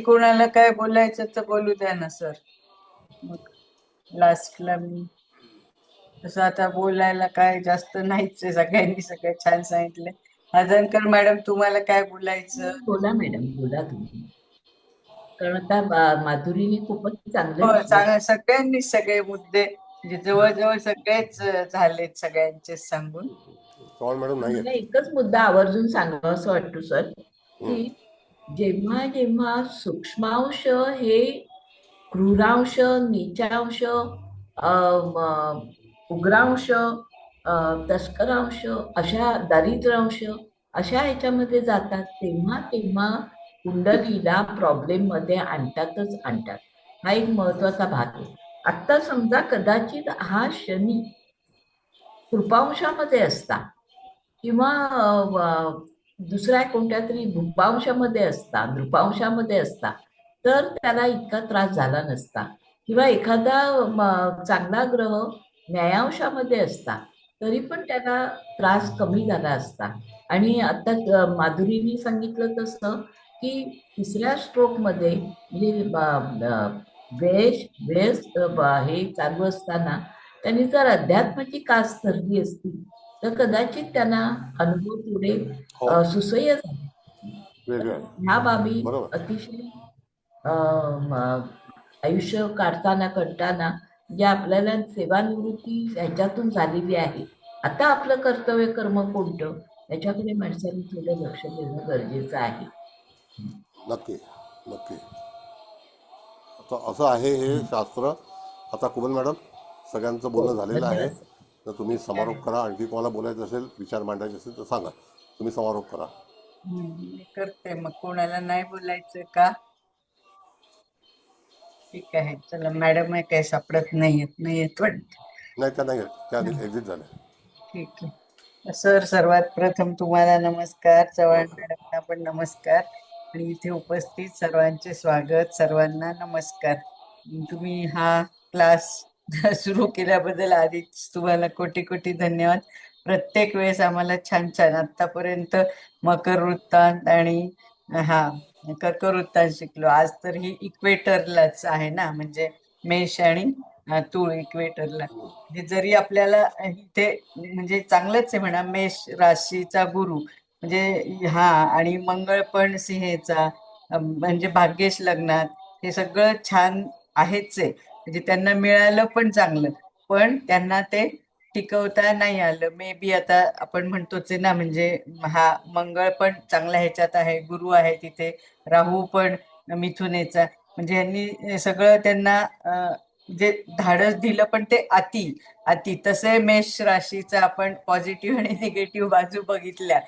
कोणाला काय बोलायचं तर बोलू द्या ना सर. मग लास्टला मी तसं आता बोलायला काय जास्त नाहीच आहे. सगळ्यांनी सगळं छान सांगितलं. हजनकर मॅडम, तुम्हाला काय बोलायचं? बोला मॅडम, बोला तुम्ही. कारण आता माधुरीने खूपच चांगलं हो, विश्लेषण. सगळ्यांनी सगळे मुद्दे म्हणजे जवळजवळ सगळेच झालेत सगळ्यांचे सांगून. चव्हाण मॅडम नाही मला आहेत. एकच मुद्दा आवर्जून सांगावा असं वाटतो सर, हं. की जेव्हा जेव्हा सूक्ष्मांश हे क्रूरांश, नीचांश, उग्रांश, तस्करांश, अशा दारिद्र्यांश अशा ह्याच्यामध्ये जातात, तेव्हा तेव्हा कुंडलीला प्रॉब्लेम मध्ये आणतातच आणतात. हा एक महत्वाचा भाग आहे. आता समजा कदाचित हा शनी कृपांशामध्ये असता किंवा दुसऱ्या कोणत्या तरी भूपांशामध्ये असता, नृपांशामध्ये असता, तर त्याला इतका त्रास झाला नसता. किंवा एखादा चांगला ग्रह न्यायांशामध्ये असता तरी पण त्याला त्रास कमी झाला असता. आणि आता माधुरीने सांगितलं तसं की तिसऱ्या स्ट्रोकमध्ये म्हणजे वेळेस हे चालू असताना त्यांनी जर अध्यात्माची कास धरली असती तर कदाचित त्यांना अनुभव थोडे हो, सुसह्य झाले. वेगळं आहे. ह्या बाबी बरोबर. अतिशय आयुष्य काढताना करताना जे आपल्याला सेवानिवृत्ती ह्याच्यातून झालेली आहे, आता आपलं कर्तव्य कर्म कोणतं याच्याकडे माणसाने थोडं लक्ष देणं गरजेचं आहे. नक्की, नक्की. आता असं आहे हे शास्त्र. आता कुबल मॅडम, सगळ्यांचं हो, बोलणं झालेलं आहे. धन्यवाद. तर तुम्ही समारोप करा. आणखी कोणाला बोलायचं असेल, विचार मांडायचे असेल तर सांगा. तुम्ही समारोप करा. मी करते. मग कोणाला नाही बोलायचं का? ठीक आहे, चला. मॅडम काय सापडत नाहीयेत वाटत. नाही, त्या नाही आहेत. त्या एक्झिट झाल्या. ठीक आहे सर. सर्वात प्रथम तुम्हाला नमस्कार. चव्हाण हो. मॅडमना पण नमस्कार. आणि इथे उपस्थित सर्वांचे स्वागत. सर्वांना नमस्कार. तुम्ही हा क्लास सुरू केल्याबद्दल आधीच तुम्हाला कोटी कोटी धन्यवाद. प्रत्येक वेळेस आम्हाला छान छान आतापर्यंत मकर वृत्तांत आणि कर्क वृत्तांत शिकलो. आज तर ही इक्वेटरलाच आहे ना, म्हणजे मेष आणि तूळ इक्वेटरला. म्हणजे जरी आपल्याला इथे म्हणजे चांगलंच आहे म्हणा, मेष राशीचा गुरु म्हणजे आणि मंगळ पण सिंहेचा, म्हणजे भाग्येश लग्नात हे सगळं छान आहेच आहे. म्हणजे त्यांना मिळालं पण चांगलं, पण त्यांना ते टिकवता नाही आलं. मे बी आता आपण म्हणतोच आहे ना, म्हणजे मंगळ पण चांगल्या ह्याच्यात आहे, गुरु आहे तिथे, राहू पण मिथुनेचा. म्हणजे यांनी सगळं त्यांना म्हणजे धाडस दिलं, पण ते अति तसे मेष राशीचा आपण पॉझिटिव्ह आणि निगेटिव्ह बाजू बघितल्या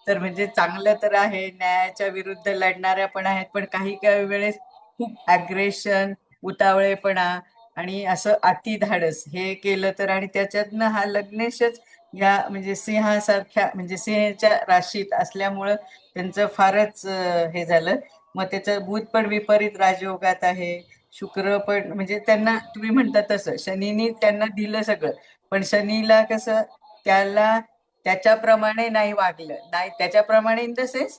तर म्हणजे चांगलं तर आहे, न्यायाच्या विरुद्ध लढणाऱ्या पण आहेत, पण काही काही वेळेस खूप अग्रेशन, उतावळेपणा आणि असं अति धाडस हे केलं तर, आणि त्याच्यातनं हा लग्नेशच या म्हणजे सिंहासारख्या म्हणजे सिंहाच्या राशीत असल्यामुळं त्यांचं फारच हे झालं. मग त्याचं बुध पण विपरीत राजयोगात आहे, शुक्र पण म्हणजे त्यांना तुम्ही म्हणता तसं शनीने त्यांना दिलं सगळं, पण शनीला कसं त्याला त्याच्याप्रमाणे नाही वागलं, नाही त्याच्याप्रमाणे इन द सेन्स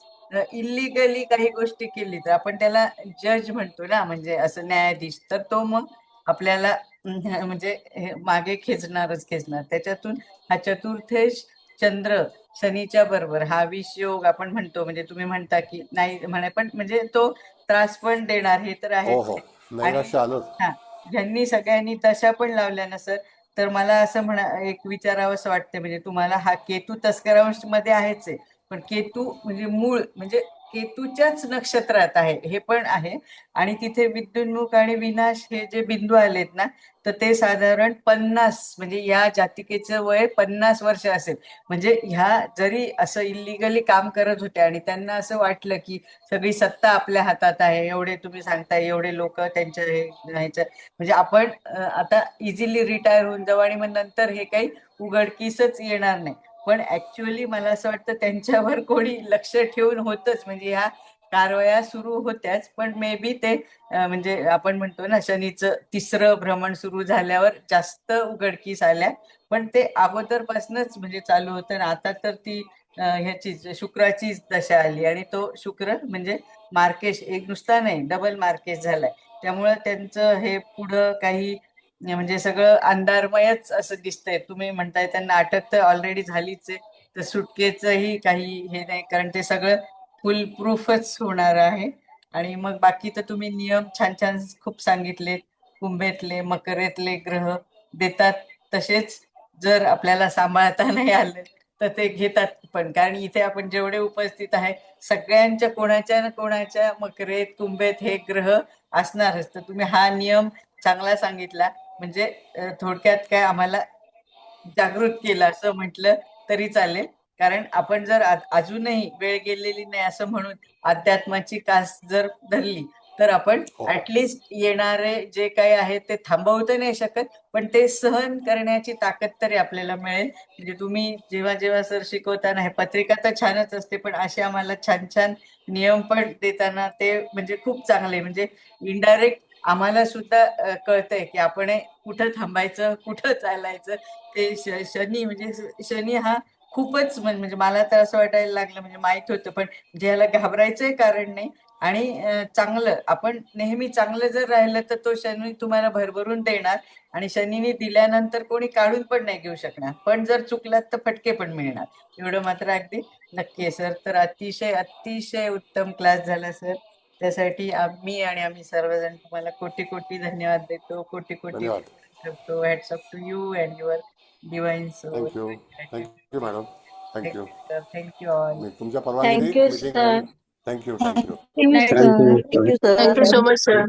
इलिगली काही गोष्टी केली तर आपण त्याला जज म्हणतो ना, म्हणजे असं न्यायाधीश, तर तो मग आपल्याला म्हणजे मागे खेचणार. त्याच्यातून हा चतुर्थेश चंद्र शनीच्या बरोबर हा विषयोग आपण म्हणतो, म्हणजे तुम्ही म्हणता की नाही म्हणे, पण म्हणजे तो त्रास पण देणार हे तर हो, आहेच. हो. आणि नैराश्य आलंच. ज्यांनी सगळ्यांनी दशा पण लावल्या ना सर, तर मला असं एक विचारावंसं वाटतं, म्हणजे तुम्हाला हा केतू तस्करांश मध्ये आहेच आहे, पण केतू म्हणजे मूळ म्हणजे केतूच्याच नक्षत्रात आहे हे पण आहे. आणि तिथे विद्युन्मुख आणि विनाश हे जे बिंदू आलेत ना, तर ते साधारण 50 म्हणजे या जातिकेचं वय 50 वर्ष असेल. म्हणजे ह्या जरी असं इलिगली काम करत होत्या आणि त्यांना असं वाटलं की सगळी सत्ता आपल्या हातात आहे, एवढे तुम्ही सांगताय एवढे लोक त्यांच्या ह्याच्या म्हणजे आपण आता इझिली रिटायर होऊन जाऊ आणि मग नंतर हे काही उघडकीसच येणार नाही. पण ऍक्च्युअली मला असं वाटतं त्यांच्यावर कोणी लक्ष ठेवून होतच, म्हणजे ह्या कारवाया सुरू होत्याच. पण मे बी ते म्हणजे आपण म्हणतो ना शनीचं तिसरं भ्रमण सुरू झाल्यावर जास्त उघडकीस आल्या, पण ते अगोदरपासूनच म्हणजे चालू होतं ना. आता तर ती ह्याचीच शुक्राचीच दशा आली आणि तो शुक्र म्हणजे मार्केश एक नुसता नाही डबल मार्केश झालाय. त्यामुळं त्यांचं हे पुढं काही म्हणजे सगळं अंधारमयच असं दिसतंय. तुम्ही म्हणताय त्यांना अटक तर ऑलरेडी झालीच आहे, तर सुटकेचंही काही हे नाही, कारण ते सगळं फुल प्रूफच होणार आहे. आणि मग बाकी तर तुम्ही नियम छान छान खूप सांगितले. कुंभेतले मकरेतले ग्रह देतात तसेच, जर आपल्याला सांभाळता नाही आलं तर ते घेतात पण, कारण इथे आपण जेवढे उपस्थित आहे सगळ्यांच्या कोणाच्या ना कोणाच्या मकरेत कुंभेत हे ग्रह असणारच. तर तुम्ही हा नियम चांगला सांगितला, म्हणजे थोडक्यात काय आम्हाला जागृत केलं असं म्हटलं तरी चालेल. कारण आपण जर अजूनही वेळ गेलेली नाही असं म्हणून अध्यात्माची कास जर धरली तर आपण हो ऍटलिस्ट येणारे जे काही आहे ते थांबवू तर नाही शकत, पण ते सहन करण्याची ताकद तरी आपल्याला मिळेल. म्हणजे तुम्ही जेव्हा जेव्हा सर शिकवताना, हे पत्रिका तर छानच असते पण असे आम्हाला छान छान नियम पण देताना ते म्हणजे खूप चांगले, म्हणजे इनडायरेक्ट आम्हाला सुद्धा कळतंय की आपण हे कुठं थांबायचं कुठं चालायचं. ते शनी म्हणजे शनी हा खूपच म्हणजे मला तर असं वाटायला लागलं, म्हणजे माहित होतं पण ज्याला घाबरायचंही कारण नाही. आणि चांगलं आपण नेहमी चांगलं जर राहिलं तर तो शनी तुम्हाला भरभरून देणार, आणि शनीने दिल्यानंतर कोणी काढून पण नाही घेऊ शकणार, पण जर चुकलात तर फटके पण मिळणार. एवढं मात्र अगदी नक्की आहे सर. तर अतिशय अतिशय उत्तम क्लास झाला सर. त्यासाठी आम्ही सर्वजण तुम्हाला कोटी कोटी धन्यवाद देतो, कोटी कोटी धन्यवाद. करतो. Hats off to you and your divine soul. Thank you. Thank you madam. Thank you. Thank you sir. Thank you all. मी तुमच्या परवानगीने thank you meeting sir. End. Thank you. Thank you. Good night thank you sir. Thank you sir. Thank you so much sir.